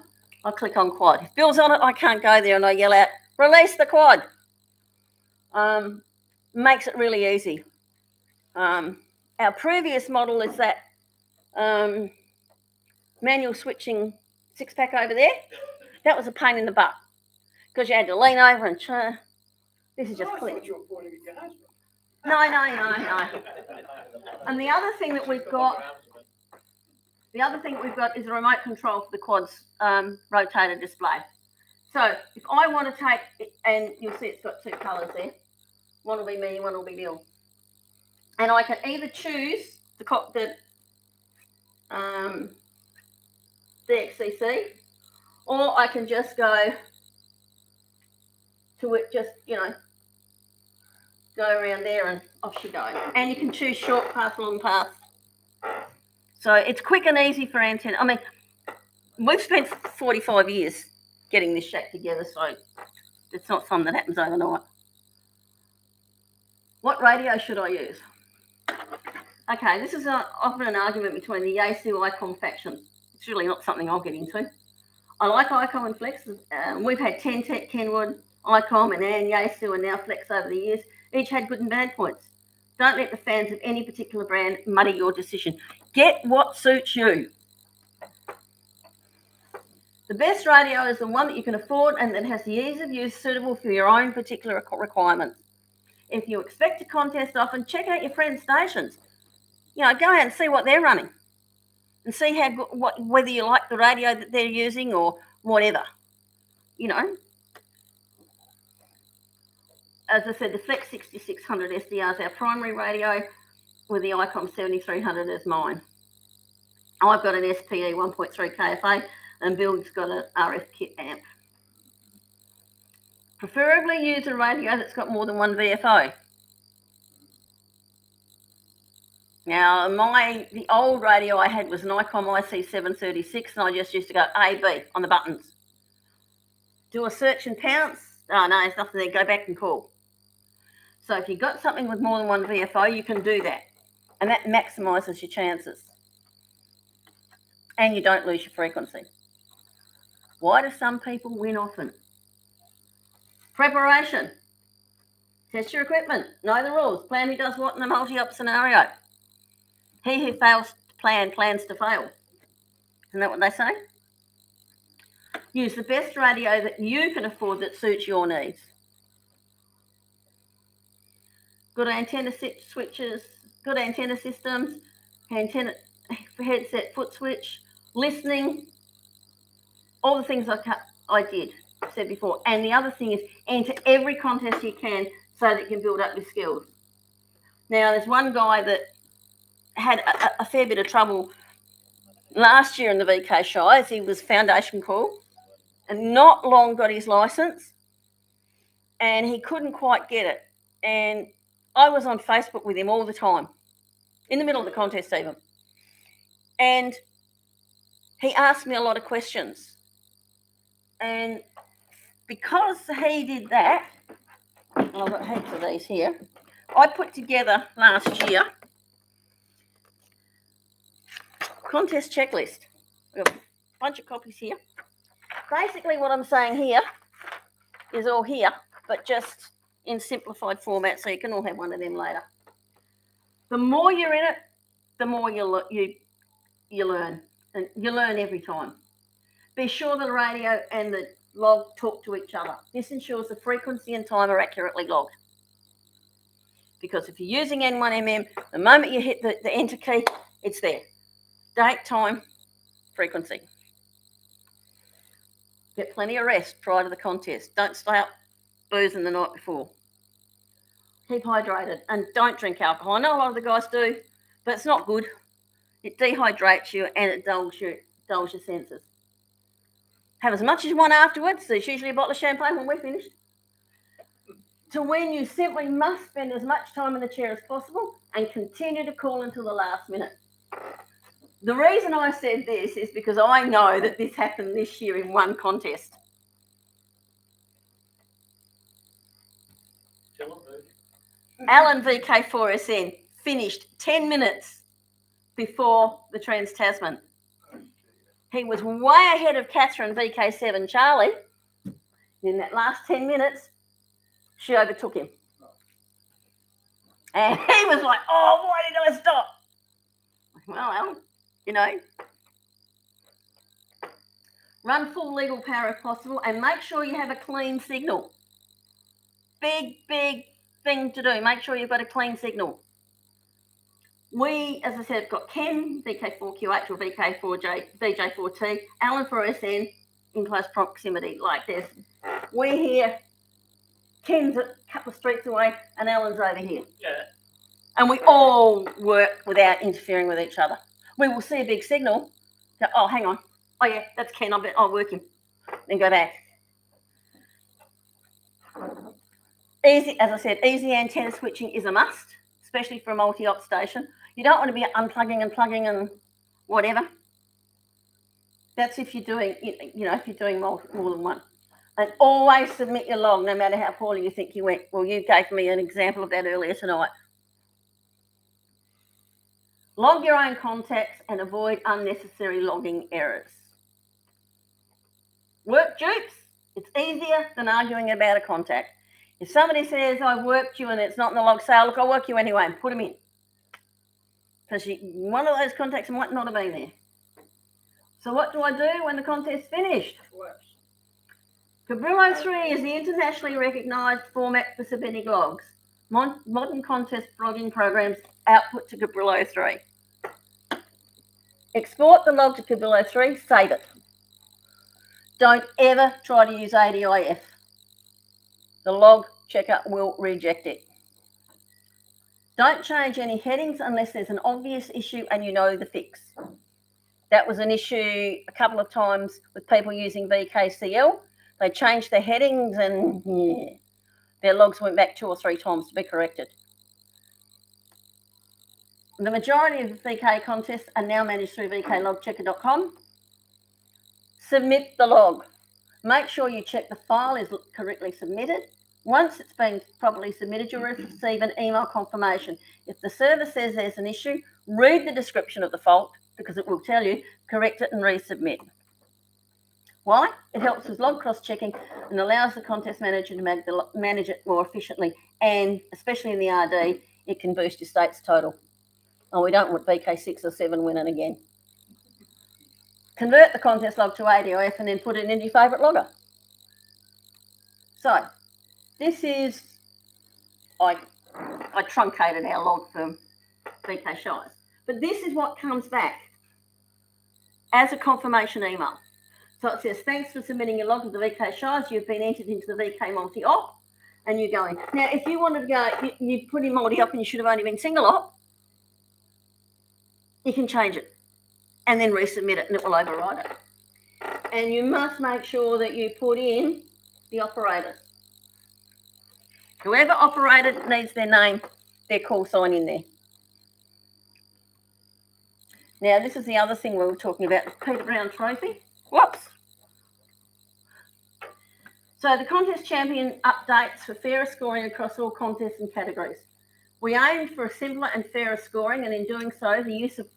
I click on quad. If Bill's on it, I can't go there and I yell out, release the quad. Makes it really easy. Our previous model is that manual switching 6-pack over there. That was a pain in the butt because you had to lean over and this is just click. No. And the other thing that we've got is a remote control for the quad's rotator display. So if I want to take it, and you'll see it's got 2 colours there. One will be me, one will be Bill. And I can either choose the XCC, or I can just go to it, just, go around there and off you go. And you can choose short path, long path. So it's quick and easy for antenna. I mean, we've spent 45 years getting this shack together, so it's not something that happens overnight. What radio should I use? Okay, this is often an argument between the Yaesu ICOM factions. It's really not something I'll get into. I like ICOM and Flex. We've had 10 Tech, Kenwood, ICOM and Yaesu and now Flex over the years. Each had good and bad points. Don't let the fans of any particular brand muddy your decision. Get what suits you. The best radio is the one that you can afford and that has the ease of use suitable for your own particular requirements. If you expect a contest often, check out your friends' stations. You know, go out and see what they're running and see whether you like the radio that they're using or whatever. You know, as I said, the Flex 6600 SDR is our primary radio with the ICOM 7300 as mine. I've got an SPE 1.3 KFA and Bill's got an RF kit amp. Preferably use a radio that's got more than one VFO. Now, the old radio I had was an ICOM IC736 and I just used to go A, B on the buttons. Do a search and pounce. Oh, no, there's nothing there. Go back and call. So if you've got something with more than one VFO, you can do that. And that maximises your chances. And you don't lose your frequency. Why do some people win often? Preparation. Test your equipment. Know the rules. Plan who does what in a multi-op scenario. He who fails to plan plans to fail. Isn't that what they say? Use the best radio that you can afford that suits your needs. Good antenna switches, good antenna systems, antenna headset foot switch, listening, all the things I said before. And the other thing is enter every contest you can so that you can build up your skills. Now, there's one guy that had a fair bit of trouble last year in the VK Shires. He was foundation call and not long got his license and he couldn't quite get it. And I was on Facebook with him all the time, in the middle of the contest even. And he asked me a lot of questions. And because he did that, and I've got heaps of these here, I put together last year contest checklist. We've got a bunch of copies here. Basically what I'm saying here is all here, but just in simplified format so you can all have one of them later. The more you're in it, the more you learn. And you learn every time. Be sure the radio and the log talk to each other. This ensures the frequency and time are accurately logged. Because if you're using N1MM, the moment you hit the enter key, it's there. Date, time, frequency. Get plenty of rest prior to the contest. Don't stay up boozing the night before. Keep hydrated and don't drink alcohol. I know a lot of the guys do, but it's not good. It dehydrates you and it dulls your senses. Have as much as you want afterwards. There's usually a bottle of champagne when we're finished. To win, you simply must spend as much time in the chair as possible and continue to call until the last minute. The reason I said this is because I know that this happened this year in one contest. Alan VK4SN finished 10 minutes before the Trans-Tasman. He was way ahead of Catherine VK7 Charlie. In that last 10 minutes, she overtook him. And he was like, oh, why did I stop? Well, Alan, you know. Run full legal power if possible and make sure you have a clean signal. Big thing to do. Make sure you've got a clean signal. We, as I said, have got Ken, VK4QH or VK4J, VJ4T, Alan 4SN in close proximity like this. We're here, Ken's a couple of streets away and Alan's over here. Yeah. And we all work without interfering with each other. We will see a big signal. Go, oh, hang on. Oh, yeah, that's Ken. I'll work him. Then go back. Easy, as I said, easy antenna switching is a must, especially for a multi-op station. You don't want to be unplugging and plugging and whatever. That's if you're doing, if you're doing more than one. And always submit your log, no matter how poorly you think you went. Well, you gave me an example of that earlier tonight. Log your own contacts and avoid unnecessary logging errors. Work dupes, it's easier than arguing about a contact. If somebody says, I've worked you and it's not in the log, say, look, I'll work you anyway and put them in. Because one of those contacts might not have been there. So what do I do when the contest's finished? Cabrillo 3 is the internationally recognised format for submitting logs. Modern contest logging programs output to Cabrillo 3. Export the log to Cabrillo 3, save it. Don't ever try to use ADIF. The log checker will reject it. Don't change any headings unless there's an obvious issue and you know the fix. That was an issue a couple of times with people using VKCL. They changed their headings and their logs went back 2 or 3 times to be corrected. The majority of the VK contests are now managed through vklogchecker.com. Submit the log. Make sure you check the file is correctly submitted. Once it's been properly submitted, you'll receive an email confirmation. If the server says there's an issue, read the description of the fault because it will tell you, correct it and resubmit. Why? It helps with log cross-checking and allows the contest manager to manage it more efficiently, and especially in the RD, it can boost your state's total. Oh, we don't want VK6 or 7 winning again. Convert the contest log to ADIF and then put it into your favourite logger. So, this is, I truncated our log for VK Shires, but this is what comes back as a confirmation email. So it says, thanks for submitting your log to the VK Shires. You've been entered into the VK multi-op and you're going. Now, if you wanted to go, you put in multi-op and you should have only been single op, you can change it and then resubmit it and it will override it. And you must make sure that you put in the operators. Whoever operated needs their name, their call sign in there. Now, this is the other thing we were talking about, the Peter Brown Trophy. Whoops. So the contest champion updates for fairer scoring across all contests and categories. We aimed for a simpler and fairer scoring, and in doing so, the use of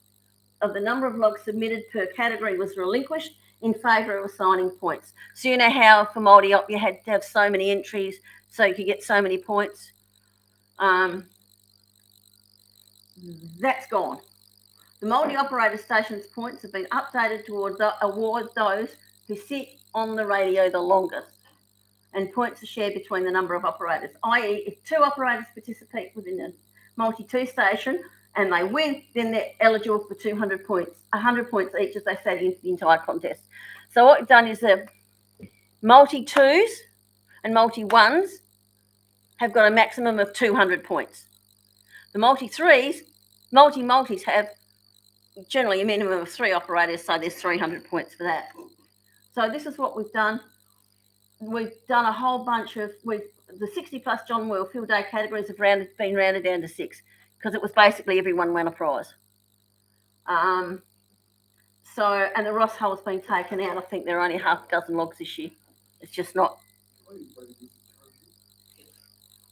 the number of logs submitted per category was relinquished in favour of assigning points. So you know how for multi-op you had to have so many entries so you could get so many points? That's gone. The multi-operator station's points have been updated towards award those who sit on the radio the longest, and points are shared between the number of operators, i.e. if 2 operators participate within a multi-2 station and they win, then they're eligible for 200 points, 100 points each as they stay in the entire contest. So what we've done is the multi-2s and multi-1s have got a maximum of 200 points. The multi-3s, multi-multis have generally a minimum of 3 operators, so there's 300 points for that. So this is what we've done. We've done a whole bunch of, the 60 plus John Wheel field day categories have been rounded down to 6 because it was basically everyone won a prize. And the Ross Hull's been taken out. I think there are only half a dozen logs this year. It's just not.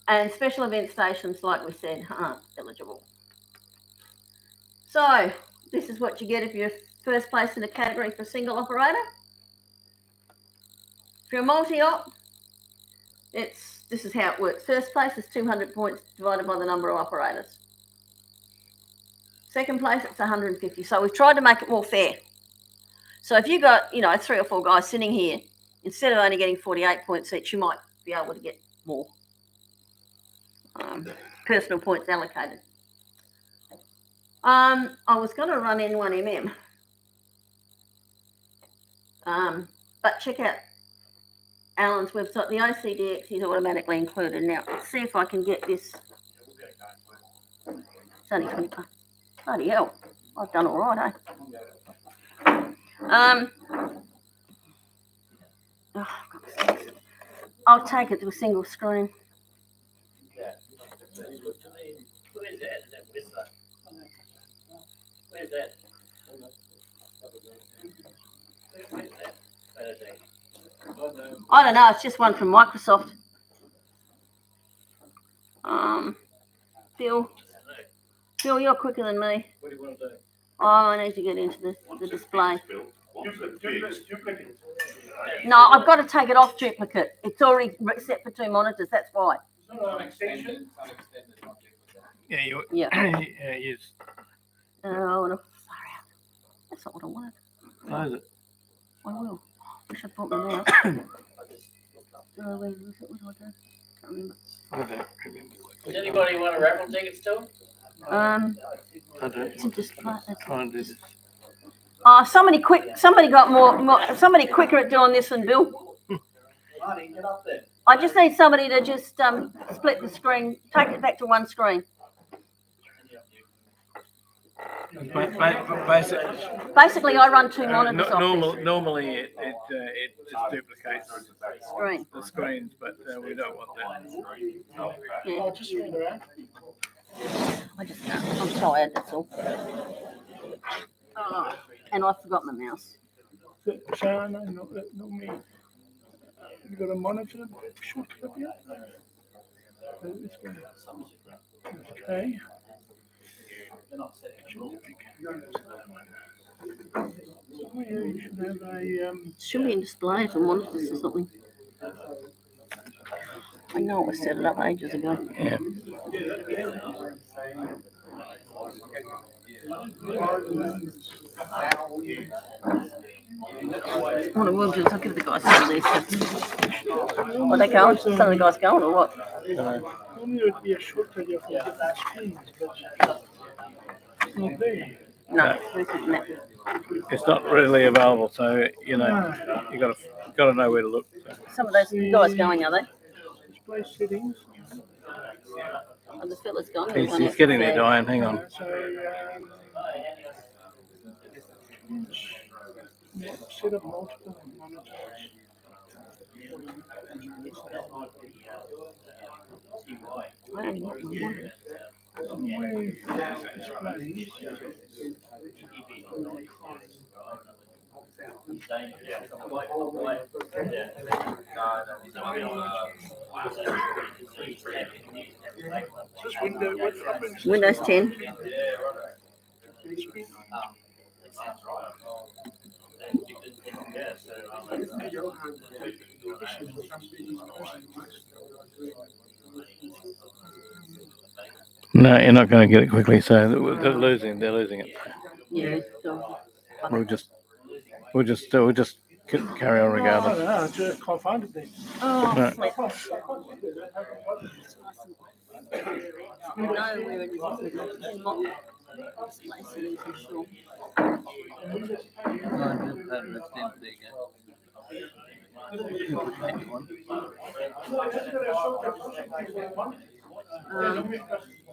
And special event stations, like we said, aren't eligible. So this is what you get if you're first place in a category for a single operator. If you're a multi-op, this is how it works. First place is 200 points divided by the number of operators. Second place, it's 150. So we've tried to make it more fair. So if you've got, 3 or 4 guys sitting here, instead of only getting 48 points each, you might be able to get more personal points allocated. I was going to run N1MM, but check out Alan's website. The OCDX is automatically included. Now, let's see if I can get this. It's only 20 bucks. Bloody hell. I've done all right, I'll take it to a single screen. I don't know, it's just one from Microsoft. Phil, you're quicker than me. What do you want to do? Oh, I need to get into the display. Duplicate. No, I've got to take it off duplicate. It's already set for 2 monitors, that's why. It's not an extension. Yeah, you. Yeah. Yeah, yes. Oh, no, sorry. That's not what I wanted. Close it. I will. Wish I'd brought my mouse. Where is it? What do I do? Can't remember. Does anybody want a raffle ticket still? I don't. It's a display. Try and do this. Oh, somebody got more, somebody quicker at doing this than Bill. Marty, get up there. I just need somebody to just split the screen, take it back to one screen. Basically, I run 2 monitors off this Normally it just duplicates screen. the screens, but we don't want that. Yeah, Oh, just swing around. I just can't. I'm tired, that's all. Oh, and I forgot my mouse. Sharon, no me. You got a monitor shortcut here? Okay. Oh, yeah, you should have a, Should be in display for monitors or something. I know I set it up ages ago. Yeah. What I will do is I'll give the guys some of these. Are they going? Some of the guys going or what? normally it would be a shortcut here for different screens, but it's not there. No, this isn't it. It's not readily available, so you know you gotta know where to look. Some of those guys going, are they? Display settings. Oh, the fella's gone. He's getting there, Diane. Hang on. Set up multiple monitors. Windows 10. No, you're not going to get it quickly. So they're losing it. Yeah. So, We'll just carry on regardless. I just can't find it then. oh, No. flip. I know where it is. In my display settings, I'm sure.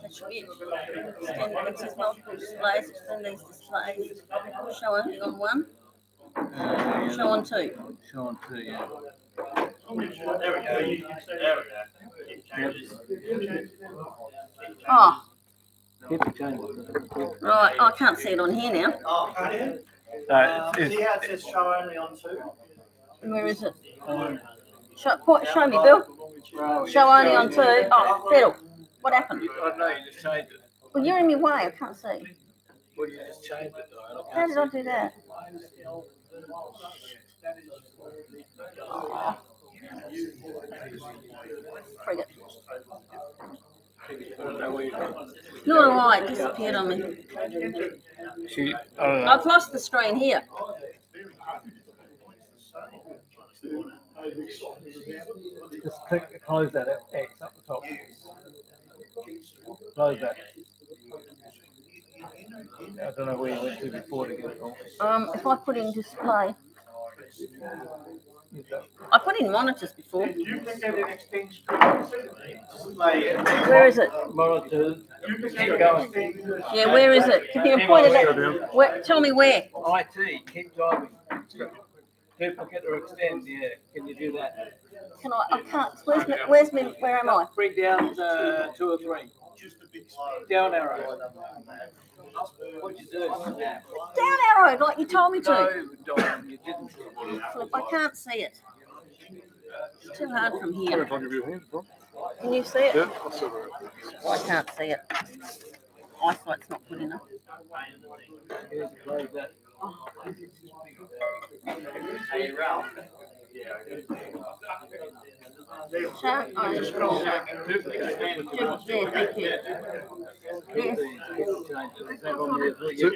That should be it. Extend access multiple displays, extend these displays. Show only on one. Show on two. Show on two, yeah. There we go. Oh, Keep change. right. I can't see it on here now. Oh, can't you? It's, See how it says show only on two? Where is it? Show me, Bill. Show only on two. Oh, Fiddle. What happened? I know, you just changed it. Well, you're in my way. I can't see. Well, you just changed it, Diane. How did I do that? Frig it. No, why? It disappeared on me. I don't know. I've lost the screen here. Just close that X up the top. Close that. I don't know where you went to before to get it all. If I put in display, I put in monitors before. Duplicate and extend Where is it? Monitors. Keep going. Yeah, where is it? Can you point it at? Where, tell me where. IT, keep driving. Duplicate or extend, yeah. Can you do that? Can I can't. Where am I? Bring down 2 or 3. Down arrow. What you do? Down arrow, like you told me to. No, Don, you didn't. Flip, I can't see it. It's too hard from here. I'll give you a hand, Tom. Can you see it? Yeah, I'll see it. I can't see it. Eyesight's not good enough. Hey, Ralph. Sharp? Oh, Just sharp. scroll. There, thank you. Yes. That's it, there you go.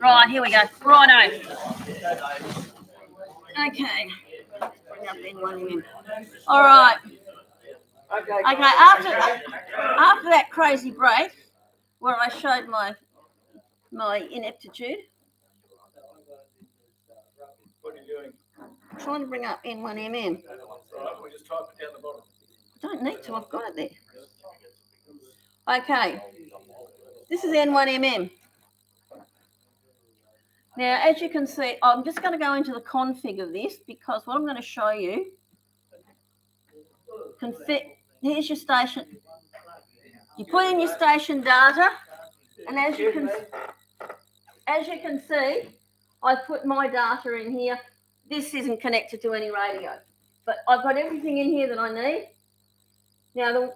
Right, here we go. Righto. Okay. Bring up N1M. All right. Okay, after that crazy break where I showed my ineptitude, What are you doing? I'm trying to bring up N1MM. Right, we'll just type it down the bottom. I don't need to, I've got it there. Okay. This is N1MM. Now, as you can see, I'm just going to go into the config of this because what I'm going to show you, here's your station. You put in your station data, and as you can see, I put my data in here. This isn't connected to any radio, but I've got everything in here that I need. Now,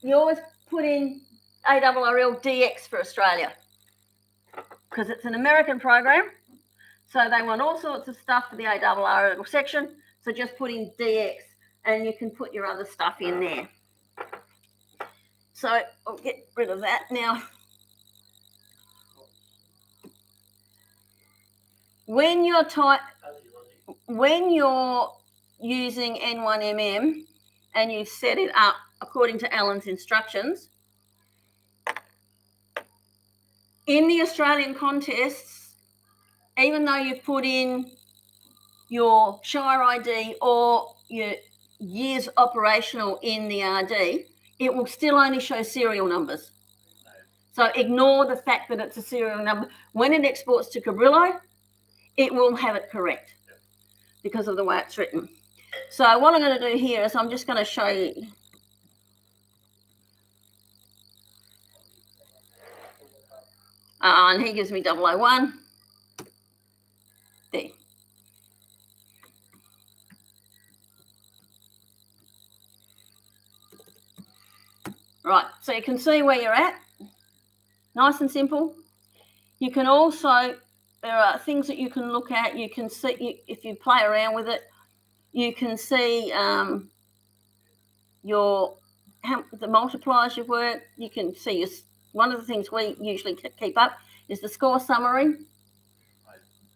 you always put in ARRL DX for Australia because it's an American program, so they want all sorts of stuff for the ARRL section. So just put in DX, and you can put your other stuff in there. So I'll get rid of that now. When you're using N1MM and you set it up according to Alan's instructions, in the Australian contests, even though you've put in your Shire ID or your years operational in the RD, it will still only show serial numbers. So ignore the fact that it's a serial number. When it exports to Cabrillo, it will have it correct because of the way it's written. So what I'm going to do here is I'm just going to show you. And he gives me 001. There. Right, so you can see where you're at. Nice and simple. You can also, there are things that you can look at. You can see, if you play around with it, you can see the multipliers you've worked. You can see one of the things we usually keep up is the score summary.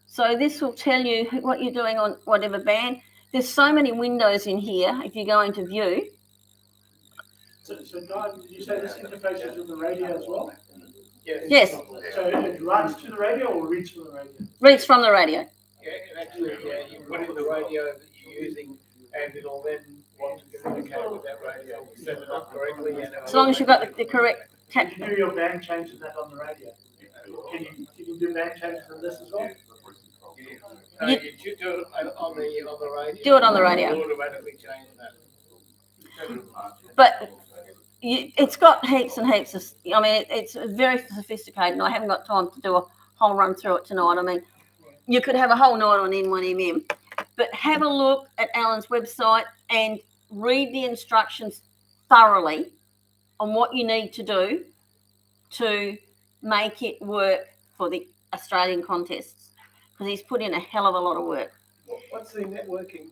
So this will tell you what you're doing on whatever band. There's so many windows in here. If you go into view. So Diane, did you say this interfaces with the radio as well? Yes. So it runs to the radio or reads from the radio? Reads from the radio. Yeah, and actually, you put in the radio that you're using, and it'll then want to communicate with that radio, set it up correctly. And As long as you've got the correct Can you do your band changes that on the radio? Can you do band changes on this as well? you should do it on the radio. Do it on the radio. It'll automatically change that. But it's got heaps and heaps of, I mean, it's very sophisticated, and I haven't got time to do a whole run through it tonight. I mean, you could have a whole night on N1MM, but have a look at Alan's website and read the instructions thoroughly on what you need to do to make it work for the Australian contests, because he's put in a hell of a lot of work. What's the networking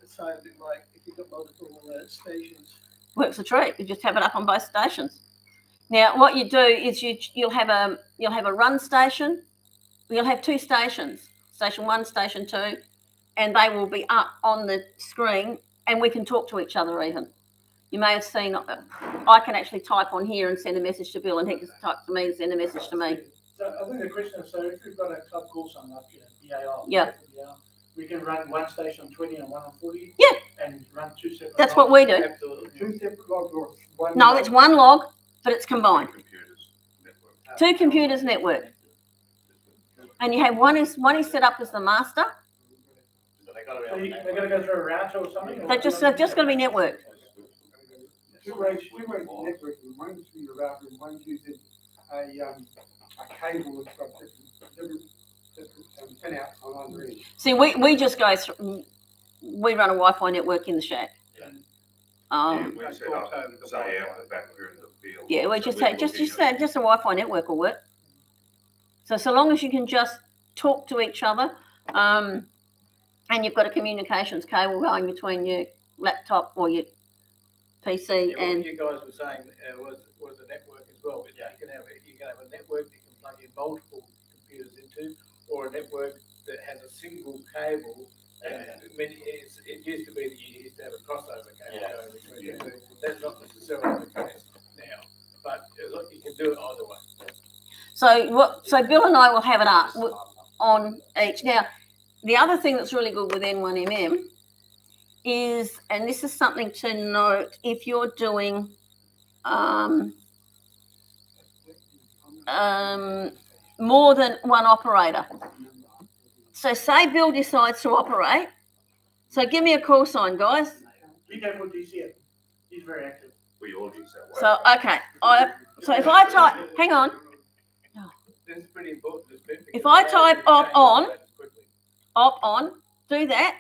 side of it like if you've got multiple stations? Works a treat. You just have it up on both stations. Now, what you do is you'll have a run station. You'll have two stations, station 1, station 2, and they will be up on the screen, and we can talk to each other even. You may have seen, I can actually type on here and send a message to Bill, and he can type to me and send a message to me. So I think the question is, so if we've got a club call sign like BAR, Yeah. we can run one station on 20 and one on 40? Yeah. And run two separate That's what we do. Absolutely. Two separate logs or one? No, it's one log, but it's combined. Two computers network. And you have one is set up as the master. So they're going to go through a router or something? They've just got to be networked. Two ways networking. One's through your router and one's using a cable that's got different pinouts on either end. See, we just go through, we run a Wi-Fi network in the shack. Yeah, we set up, say, out the back here in the field. Yeah, we So just we're take just looking at- a Wi-Fi network will work. So long as you can just talk to each other, and you've got a communications cable going between your laptop or your PC Yeah, and what you guys were saying was a network as well. You can have a network that you can plug in multiple computers into, or a network that has a single cable. It used to be that you used to have a crossover cable going between the two. That's not necessarily the case now, but you can do it either way. so Bill and I will have it up on each. Now, the other thing that's really good with N1MM is, and this is something to note, if you're doing more than one operator. So say Bill decides to operate. So give me a call sign, guys. Be careful, DCF. He's very active. We all use that way. So, okay. So if I type, hang on. This is pretty important. If I type op on, do that.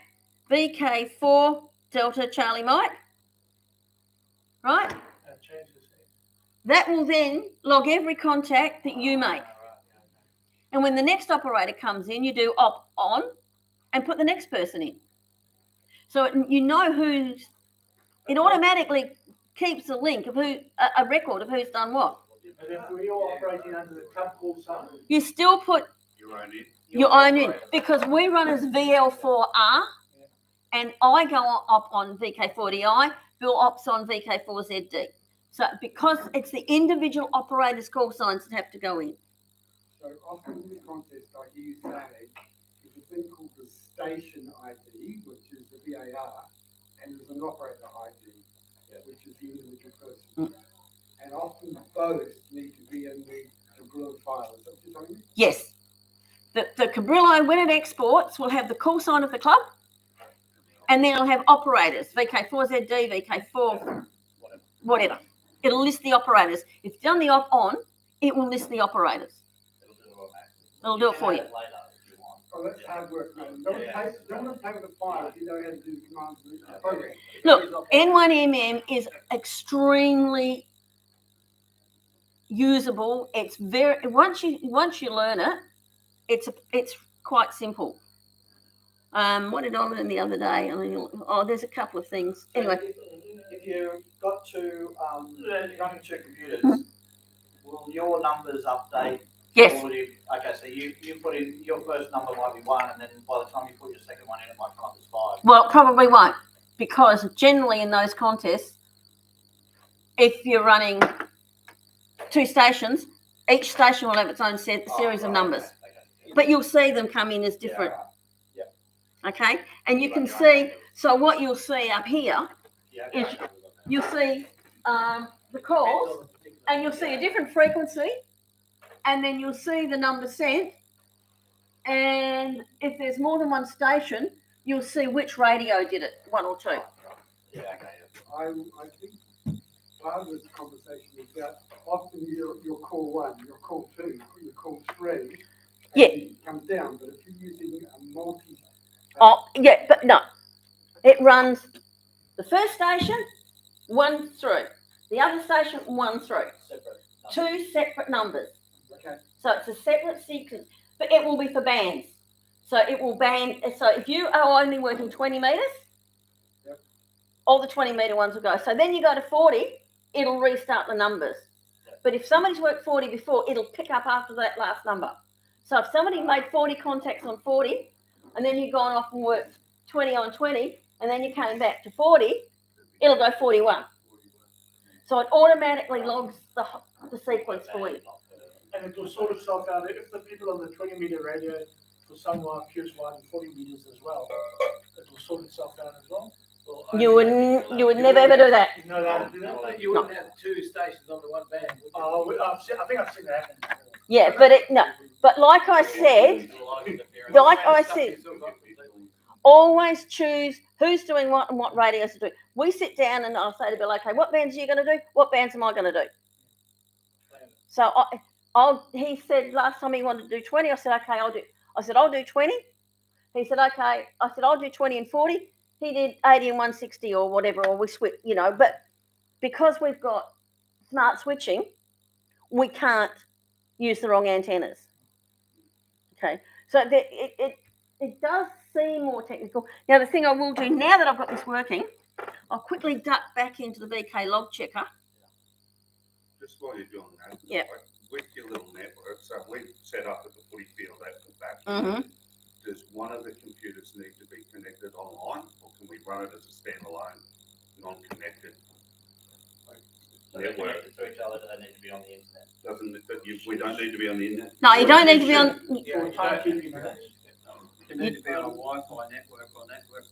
VK4 Delta Charlie Mike. Right? That will then log every contact that you make. And when the next operator comes in, you do op on and put the next person in. So you know it automatically keeps a link of a record of who's done what. And if we're all operating under the club call sign, You still put your own in, because we run as VL4R and I go up on VK4DI, Bill ops on VK4ZD. So because it's the individual operators' call signs that have to go in. So often in the contest, I use that is a thing called the station ID, which is the VAR, and there's an operator ID, which is the individual person. And often both need to be in the Cabrillo file. Is that what you're telling me? Yes. The Cabrillo, when it exports, will have the call sign of the club, and then it'll have operators, VK4ZD, VK4, whatever. It'll list the operators. If you've done the op on, it will list the operators. It'll do it for you. Oh, that's hard work, man. Don't play with the file if you don't know how to do the commands. Okay. Look, N1MM is extremely usable. It's very once you learn it, it's quite simple. What did I learn the other day? I mean, there's a couple of things. Anyway, If you've got to running two computers, will your numbers update? yes. Or okay, so you put in your first number might be 1, and then by the time you put your second one in, it might come up as 5. Well, probably won't, because generally in those contests, if you're running two stations, each station will have its own series of numbers. Okay. But you'll see them come in as different. Okay, and you can see. So what you'll see up here is you'll see the calls, and you'll see a different frequency, and then you'll see the number sent. And if there's more than one station, you'll see which radio did it, 1 or 2. Yeah, okay. I think part of this conversation is that often you'll call 1, you'll call 2, you'll call 3. Yeah. It comes down, but if you're using a multi. Yeah, but no. It runs the first station, 1 through. The other station, 1 through. Two separate numbers. Okay. So it's a separate sequence, but it will be for bands. So it will band. So if you are only working 20 meters, yep, all the 20 meter ones will go. So then you go to 40, it'll restart the numbers. But if somebody's worked 40 before, it'll pick up after that last number. So if somebody made 40 contacts on 40, and then you've gone off and worked 20 on 20, and then you came back to 40, it'll go 41. So it automatically logs the sequence for you. and it will sort itself out. If the people on the 20-meter radio, for some choose 40 meters as well, it will sort itself out as well. You would never ever do that. No, that do that. You wouldn't have two stations on the one band. Oh, I think I've seen that happen. Yeah, but like I said, always choose who's doing what and what radios to do. We sit down and I'll say to Bill, okay, what bands are you going to do? What bands am I going to do? So he said last time he wanted to do 20. I said, okay, I'll do 20. He said, okay. I said, I'll do 20 and 40. he did 80 and 160 or whatever, or we switch, you know, but because we've got smart switching, we can't use the wrong antennas. Okay, so it does seem more technical. Now, the thing I will do now that I've got this working, I'll quickly duck back into the VK log checker. Just while you're doing that. Yeah. like, with your little network, so we've set up at the footy field at the back. Mm-hmm. Does one of the computers need to be connected online, or can we run it as a standalone, non-connected So they're network? connected to each other, do they need to be on the internet? Doesn't it, we don't need to be on the internet? No, you don't need to be on. Yeah, you don't need to be You need to be on a Wi-Fi network or network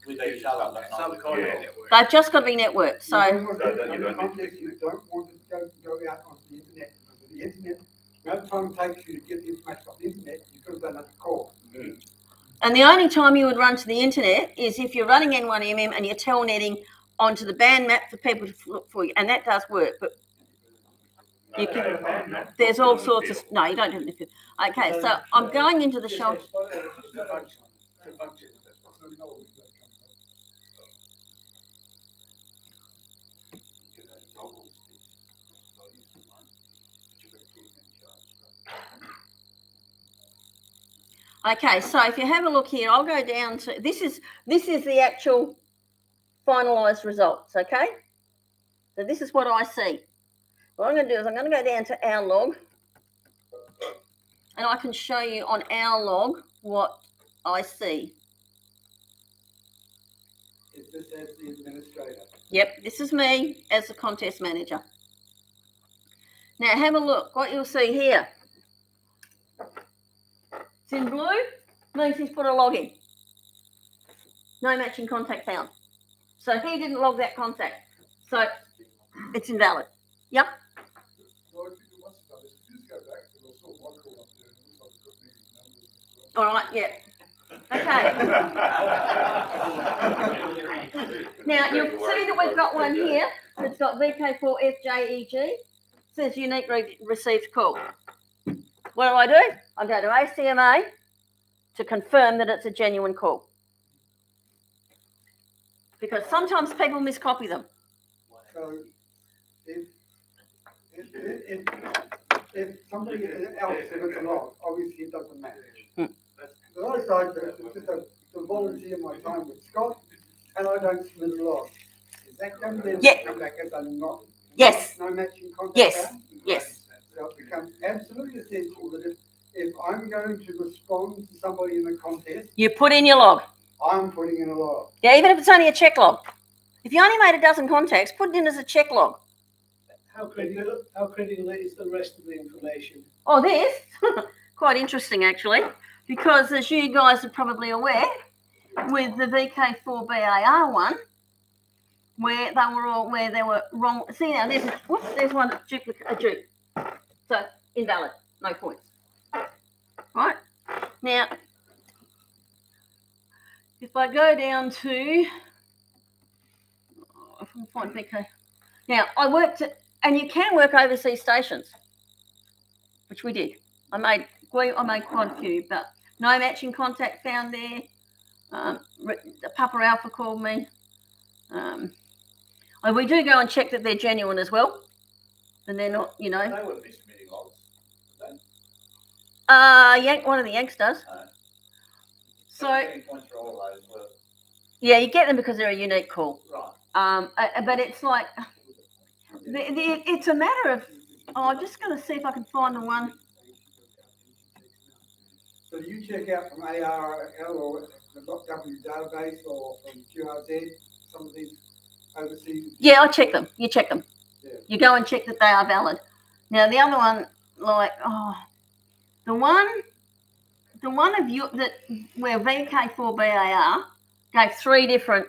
With each other, but not- some kind Yeah. of network. They've just got to be networked. So, So then you don't need to- You don't want it to go out onto the internet, because the internet, no time it takes you to get the information off the internet, you could have done that call. and the only time you would run to the internet is if you're running N1MM and you're telnetting onto the band map for people to look for you, and that does work. But you can, there's all sorts of no, you don't have to. Okay, so I'm going into the show. Okay, so if you have a look here, I'll go down to this is the actual finalised results. Okay, so this is what I see. What I'm going to do is I'm going to go down to our log, and I can show you on our log what I see. Is this as the administrator? Yep, this is me as the contest manager. Now have a look. What you'll see here. It's in blue, means he's put a log in. No matching contact found. So he didn't log that contact. So it's invalid. Yep. All right, yeah. Okay. Now you'll see that we've got one here. It's got VK4FJEG. Says unique received call. What do? I go to ACMA to confirm that it's a genuine call. Because sometimes people miscopy them. So if somebody else submits a log, obviously it doesn't match. But I decide that it's just to volunteer my time with Scott, and I don't submit a log. Is that going to Yeah. come back as a not? Yes. No matching contact? Yes. found? Yes. So it becomes absolutely essential that if I'm going to respond to somebody in the contest, You put in your log. I'm putting in a log. Yeah, even if it's only a check log. If you only made a dozen contacts, put it in as a check log. How critical is the rest of the information? Oh, this? Quite interesting, actually, because as you guys are probably aware, with the VK4BAR one, where they were wrong. See now, there's one duplicate, a dupe. So invalid, no points. Right now, if I go down to, if I can find VK. Now I worked at, and you can work overseas stations, which we did. I made quite a few, but no matching contact found there. Papa Alpha called me. And we do go and check that they're genuine as well, and they're not, you know. They wouldn't be submitting logs, would they? One of the Yanks does. So Getting points for all those were yeah, you get them because they're a unique call. right. But it's like it's a matter of. Oh, I'm just going to see if I can find the one. So do you check out from ARL or the .w database or from QRZ, some of these overseas? Yeah, I check them. You check them. Yeah. You go and check that they are valid. Now the other one, like the one of you that where VK4BAR gave 3 different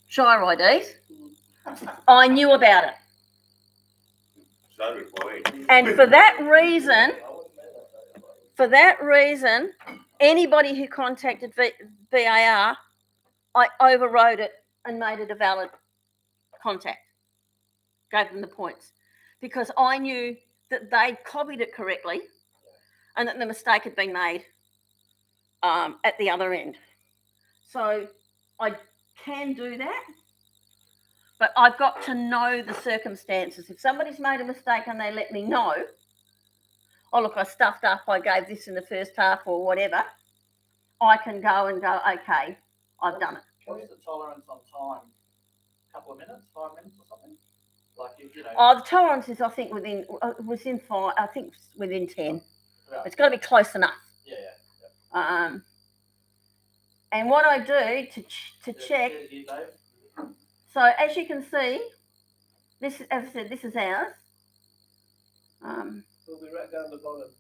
Shire IDs, I knew about it, So did we. and for that reason, anybody who contacted VAR, I overrode it and made it a valid contact. Gave them the points because I knew that they'd copied it correctly and that the mistake had been made at the other end. So I can do that, but I've got to know the circumstances. If somebody's made a mistake and they let me know, oh, look, I stuffed up, I gave this in the first half or whatever, I can go, okay, I've done it. What's the tolerance on time? Couple of minutes, 5 minutes or something? Like, if, you know. Oh, the tolerance is, I think, within 5, I think within 10. Right. It's got to be close enough. Yeah. And what I do to check, There's you, Dave. so as you can see, this, as I said, this is ours. We'll be right down the bottom.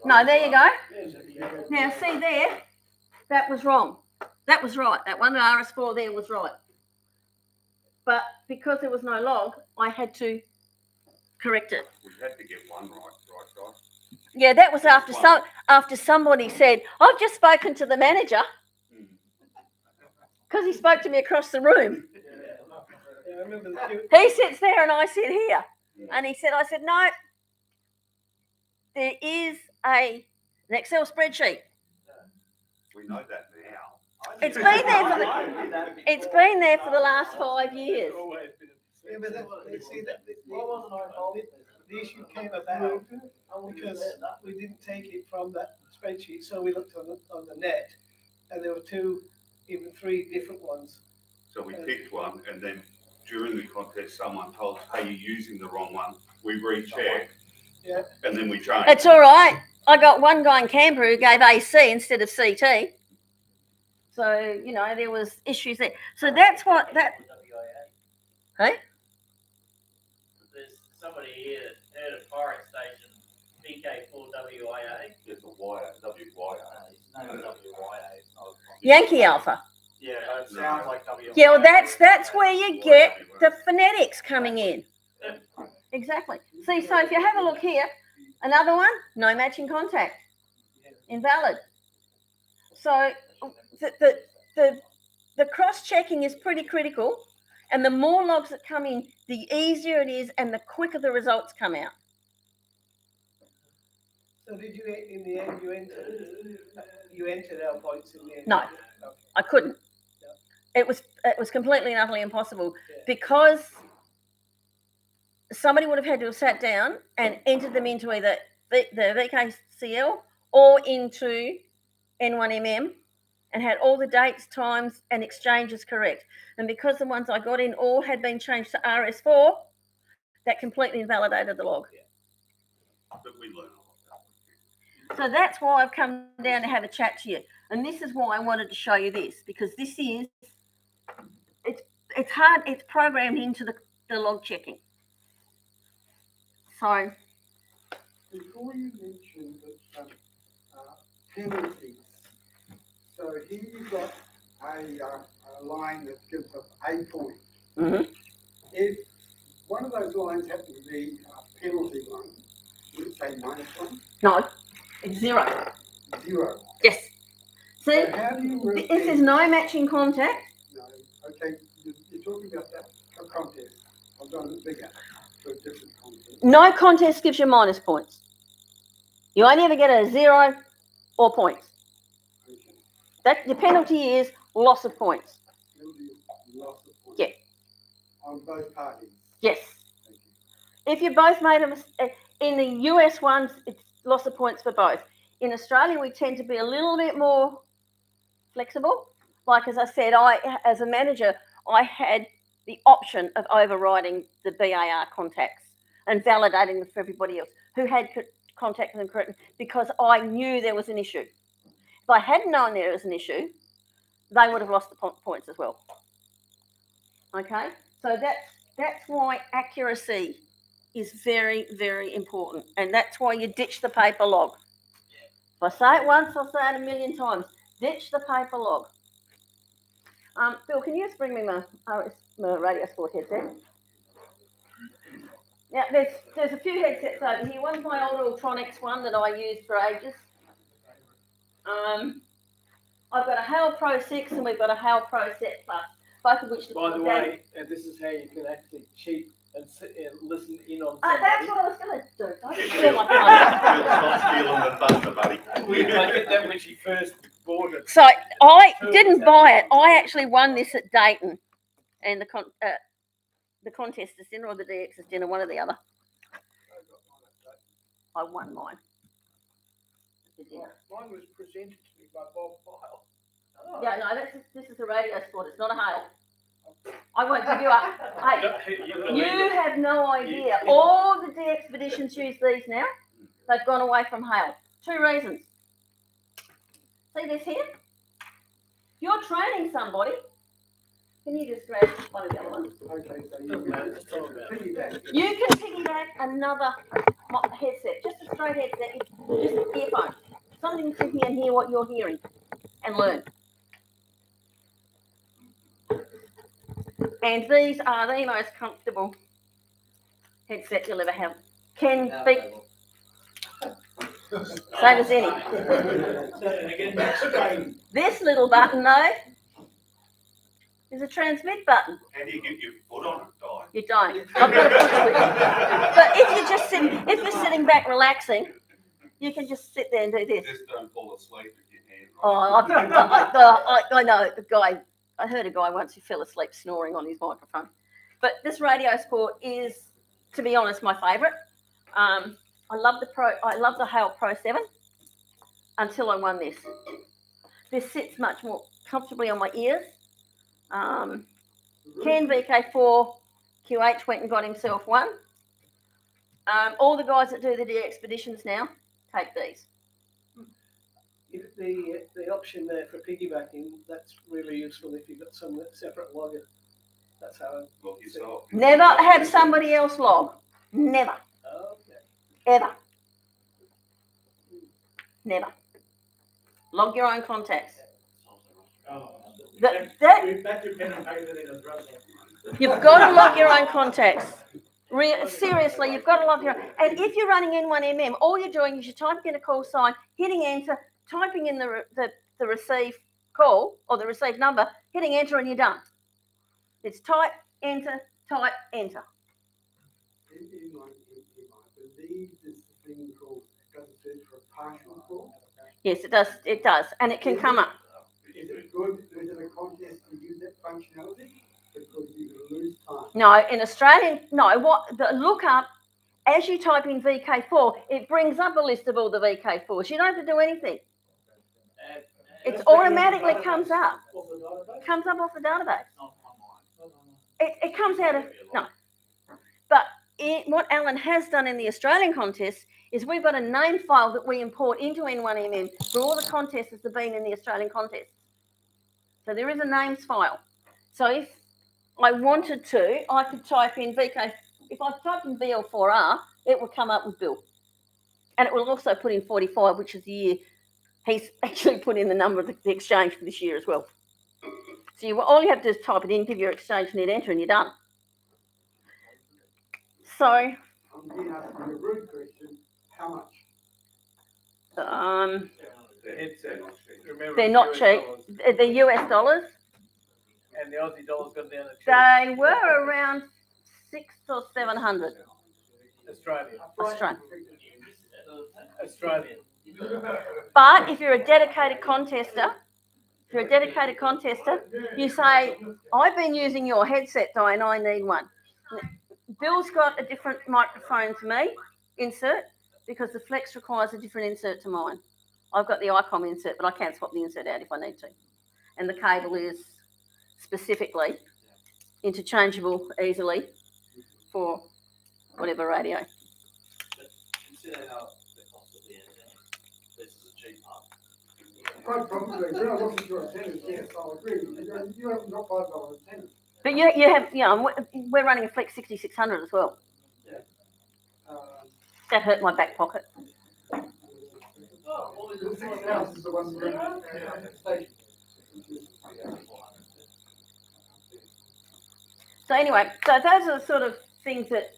No, there you go. There's it. Now, see there, that was wrong. That was right. That one, the RS4 there was right. But because there was no log, I had to correct it. We had to get one right, guys? Yeah, that was after somebody said, I've just spoken to the manager, because he spoke to me across the room. Yeah, I remember that. He sits there and I sit here. And I said, no, there is an Excel spreadsheet. We know that now. It's been there for the last 5 years. Yeah, but the issue came about because we didn't take it from that spreadsheet, so we looked on the net, and there were 2, even 3 different ones. So we picked one, and then during the contest, someone told us, hey, you're using the wrong one. We rechecked, Yeah. and then we changed. It's all right. I got one guy in Canberra who gave AC instead of CT. So, you know, there was issues there. So that's what that... Hey? There's somebody here that heard of Pirate Station, VK4WIA. It's a wire, WYA. It's no WYA. It's not a Yankee Alpha. Yeah, it sounds like WYA. Yeah, well, that's where you get the phonetics coming in. Exactly. See, so if you have a look here, another one, no matching contact. Invalid. So the cross-checking is pretty critical, and the more logs that come in, the easier it is and the quicker the results come out. So did you, in the end, you entered our points in the end? No. Okay. I couldn't. It was completely and utterly impossible because somebody would have had to have sat down and entered them into either the VKCL or into N1MM and had all the dates, times, and exchanges correct. And because the ones I got in all had been changed to RS4, that completely invalidated the log. But we learn a lot. So that's why I've come down to have a chat to you. And this is why I wanted to show you this, because this is, it's hard, it's programmed into the log checking. So. Before you mentioned that penalties, so here you've got a line that gives us a point. Mm-hmm. If one of those lines happens to be a penalty line, would it say -1? No, it's 0. 0. Yes. See, So how do you this is no matching contact. No, okay, you're talking about that contest. I've done it bigger for a different contest. No contest gives you minus points. You only ever get a 0 or points. Okay. That your penalty is loss of points. It'll be loss of points. Yeah. On both parties. Yes. Thank you. If you both made a mistake, in the US ones, it's loss of points for both. In Australia, we tend to be a little bit more flexible. Like, as I said, as a manager, I had the option of overriding the BAR contacts and validating them for everybody else who had contacted them correctly because I knew there was an issue. If I hadn't known there was an issue, they would have lost the points as well. Okay? So that's why accuracy is very, very important. And that's why you ditch the paper log. If I say it once, I'll say it a million times. Ditch the paper log. Bill, can you just bring me my Radio Sport headset? Yeah, there's a few headsets over here. One's my old Ultronics one that I used for ages. I've got a Hale Pro 6 and we've got a Hale Pro Set Plus, both of which... By the way, this is how you can actually cheat and sit and listen in on That's somebody. what I was going to do. I Yeah, feel like I'm- Stop stealing the thunder, buddy. I did that when she first bought it. So I didn't buy it. I actually won this at Dayton, and the contesters dinner or the DX's dinner, one or the other. I won mine. at the dinner. Mine was presented to me by Bob File. Yeah, no, this is a radio sport. It's not a hail. I won't give you up. Hey, you have no idea. All the D expeditions use these now. They've gone away from hail. 2 reasons. See this here? You're training somebody. Can you just grab one of the other ones? Okay, so Doesn't matter, just talk about it. piggyback. You can piggyback another headset, just a straight headset, just earphones. Something to hear and hear what you're hearing and learn. And these are the most comfortable headset you'll ever have. Can speak, same as any. And again, that's training. This little button though is a transmit button. How do you get your foot on it, Di? You don't. I've got a foot switch. But if you're sitting back relaxing, you can just sit there and do this. Just don't fall asleep with your hand. Oh, I know a guy. I heard a guy once who fell asleep snoring on his microphone. But this radio sport is, to be honest, my favourite. I love the Hale Pro 7 until I won this. This sits much more comfortably on my ears. Ken VK4 QH went and got himself one. All the guys that do the D expeditions now take these. The option there for piggybacking, that's really useful if you've got some separate logger. That's how. Look yourself. Never have somebody else log. Never. Okay. Ever. Never. Log your own contacts. We're back to pen and paper then as well. You've got to log your own contacts. Seriously, you've got to log your own. And if you're running N1MM, all you're doing is you're typing in a call sign, hitting enter, typing in the receive call or the receive number, hitting enter, and you're done. It's type, enter, type, enter. In my believe this thing called, does it search for a partial call? Yes, it does. It does. And it can come up. Is it good, is it a contest to use that functionality? Because you can lose time. No, in Australian, no. Look up, as you type in VK4, it brings up a list of all the VK4s. You don't have to do anything. It automatically comes up. Comes up off the database. It comes out of, no. But what Alan has done in the Australian contest is we've got a name file that we import into N1MM for all the contests that have been in the Australian contest. So there is a names file. So if I wanted to, I could type in VK. If I type in VL4R, it will come up with Bill. And it will also put in 45, which is the year he's actually put in the number of the exchange for this year as well. So all you have to do is type it in, give your exchange net enter, and you're done. So, I'm being asked a rude question, how much? Remember, they're not US cheap. dollars. The US dollars, And the Aussie dollar's gone down to 2. they were around 600 or 700 Australian. Australian. But if you're a dedicated contester, you say, I've been using your headset, Diane, I need one. Bill's got a different microphone to me, insert, because the Flex requires a different insert to mine. I've got the ICOM insert, but I can swap the insert out if I need to. And the cable is specifically interchangeable easily for whatever radio. Consider how the cost of the antenna. This is a cheap part. Quite probably, when I look at your attendance, yes, I'll agree with you. You haven't got $5 attendance. But you have, we're running a Flex 6600 as well. That hurt my back pocket. Oh, well, The 6,000 is the one we're at the station. So anyway, so those are the sort of things that,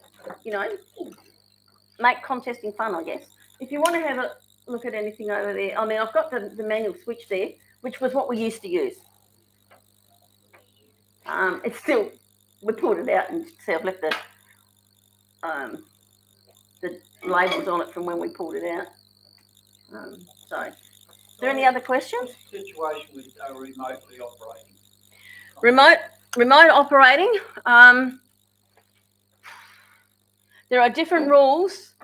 make contesting fun, I guess. If you want to have a look at anything over there, I mean, I've got the manual switch there, which was what we used to use. It's still, we pulled it out and see, I've left the labels on it from when we pulled it out. So, is there any other questions? Situation with remotely operating. Remote operating. There are different rules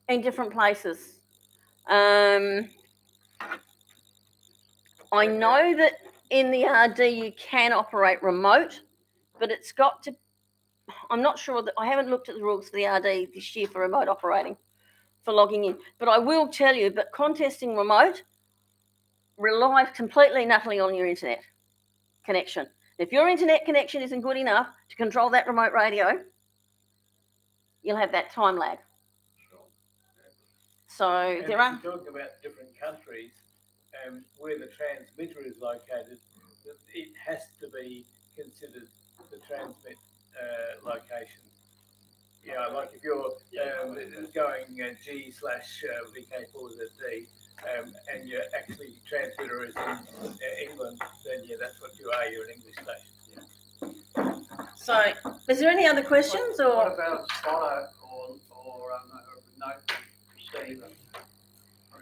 in different places. I know that in the RD you can operate remote, but it's got to. I'm not sure that I haven't looked at the rules for the RD this year for remote operating, for logging in. But I will tell you, but contesting remote relies completely and utterly on your internet connection. If your internet connection isn't good enough to control that remote radio, you'll have that time lag. So And there are. if you talk about different countries, where the transmitter is located, it has to be considered the transmit location. Yeah, like if you're going G/VK4ZD and your actually transmitter is in England, then yeah, that's what you are. You're an English station. So, is there any other questions What or? about spotter or remote receiver?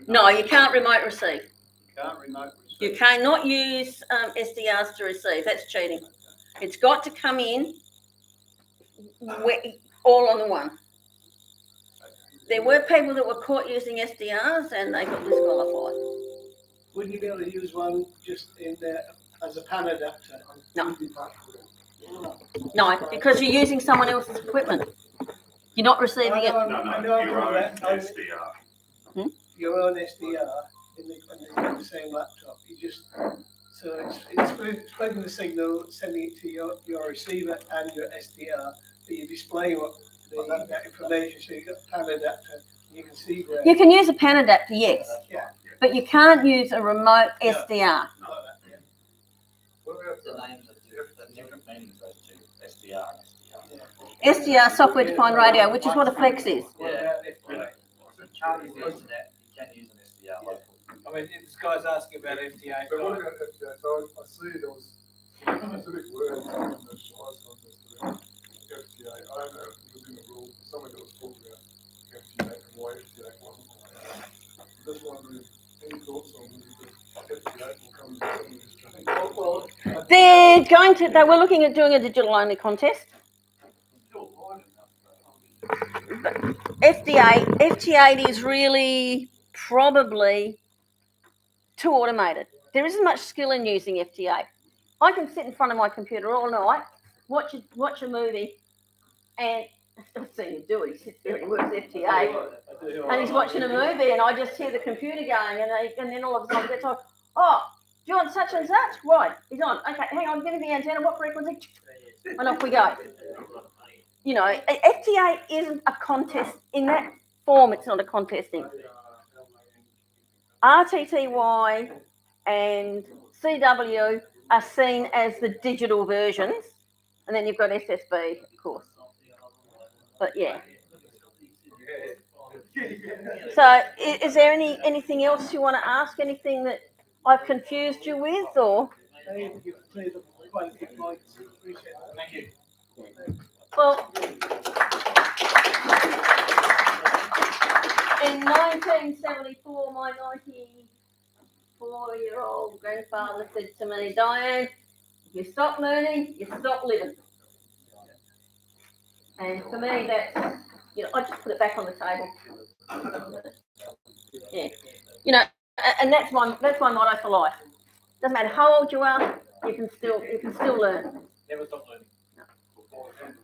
No, you can't remote receive. You can't remote receive. You cannot use SDRs to receive. That's cheating. It's got to come in all on the one. There were people that were caught using SDRs and they got disqualified. Wouldn't you be able to use one just in there as a pan adapter? No. No, because you're using someone else's equipment. You're not receiving it. No, your own SDR. Your own SDR in the same laptop. You just it's spreading the signal, sending it to your receiver and your SDR. But you display that information. So you got a pan adapter. You can see where. You can use a pan adapter, yes. Yeah. But you can't use a remote SDR. What about the names of the different meanings of those two, SDR and SDR? SDR, software defined radio, which is what a flex is. What about FTA? You can't use the internet, you can use an SDR local. I mean, this guy's asking about FTA. But what about FTA? So I see there was specific words in the slides on this FTA. I don't know if it was in the rules, somewhere that was talking about FTA and why FTA wasn't allowed. I'm just wondering, any thoughts on whether FTA will come into some of this training? They were looking at doing a digital only contest. FT8 is really probably too automated. There isn't much skill in using FT8. I can sit in front of my computer all night, watch a movie, and I've not seen him do it. He sits there and he works FT8, and he's watching a movie, and I just hear the computer going, and then all of a sudden they're talking, oh, do you want such and such? Right, he's on. Okay, hang on, give me the antenna, what frequency? And off we go. You know, FT8 isn't a contest. In that form, it's not a contesting. RTTY and CW are seen as the digital versions, and then you've got SSB, of course. But yeah. So, is there anything else you want to ask? Anything that I've confused you with, or? You've cleared up quite a few points. Appreciate that. Thank you. Well, in 1974, my 94-year-old grandfather said to me, Diane, if you stop learning, you stop living. And for me, that's, I just put it back on the table. Yeah. And that's my motto for life. Doesn't matter how old you are, you can still learn. Never stop learning.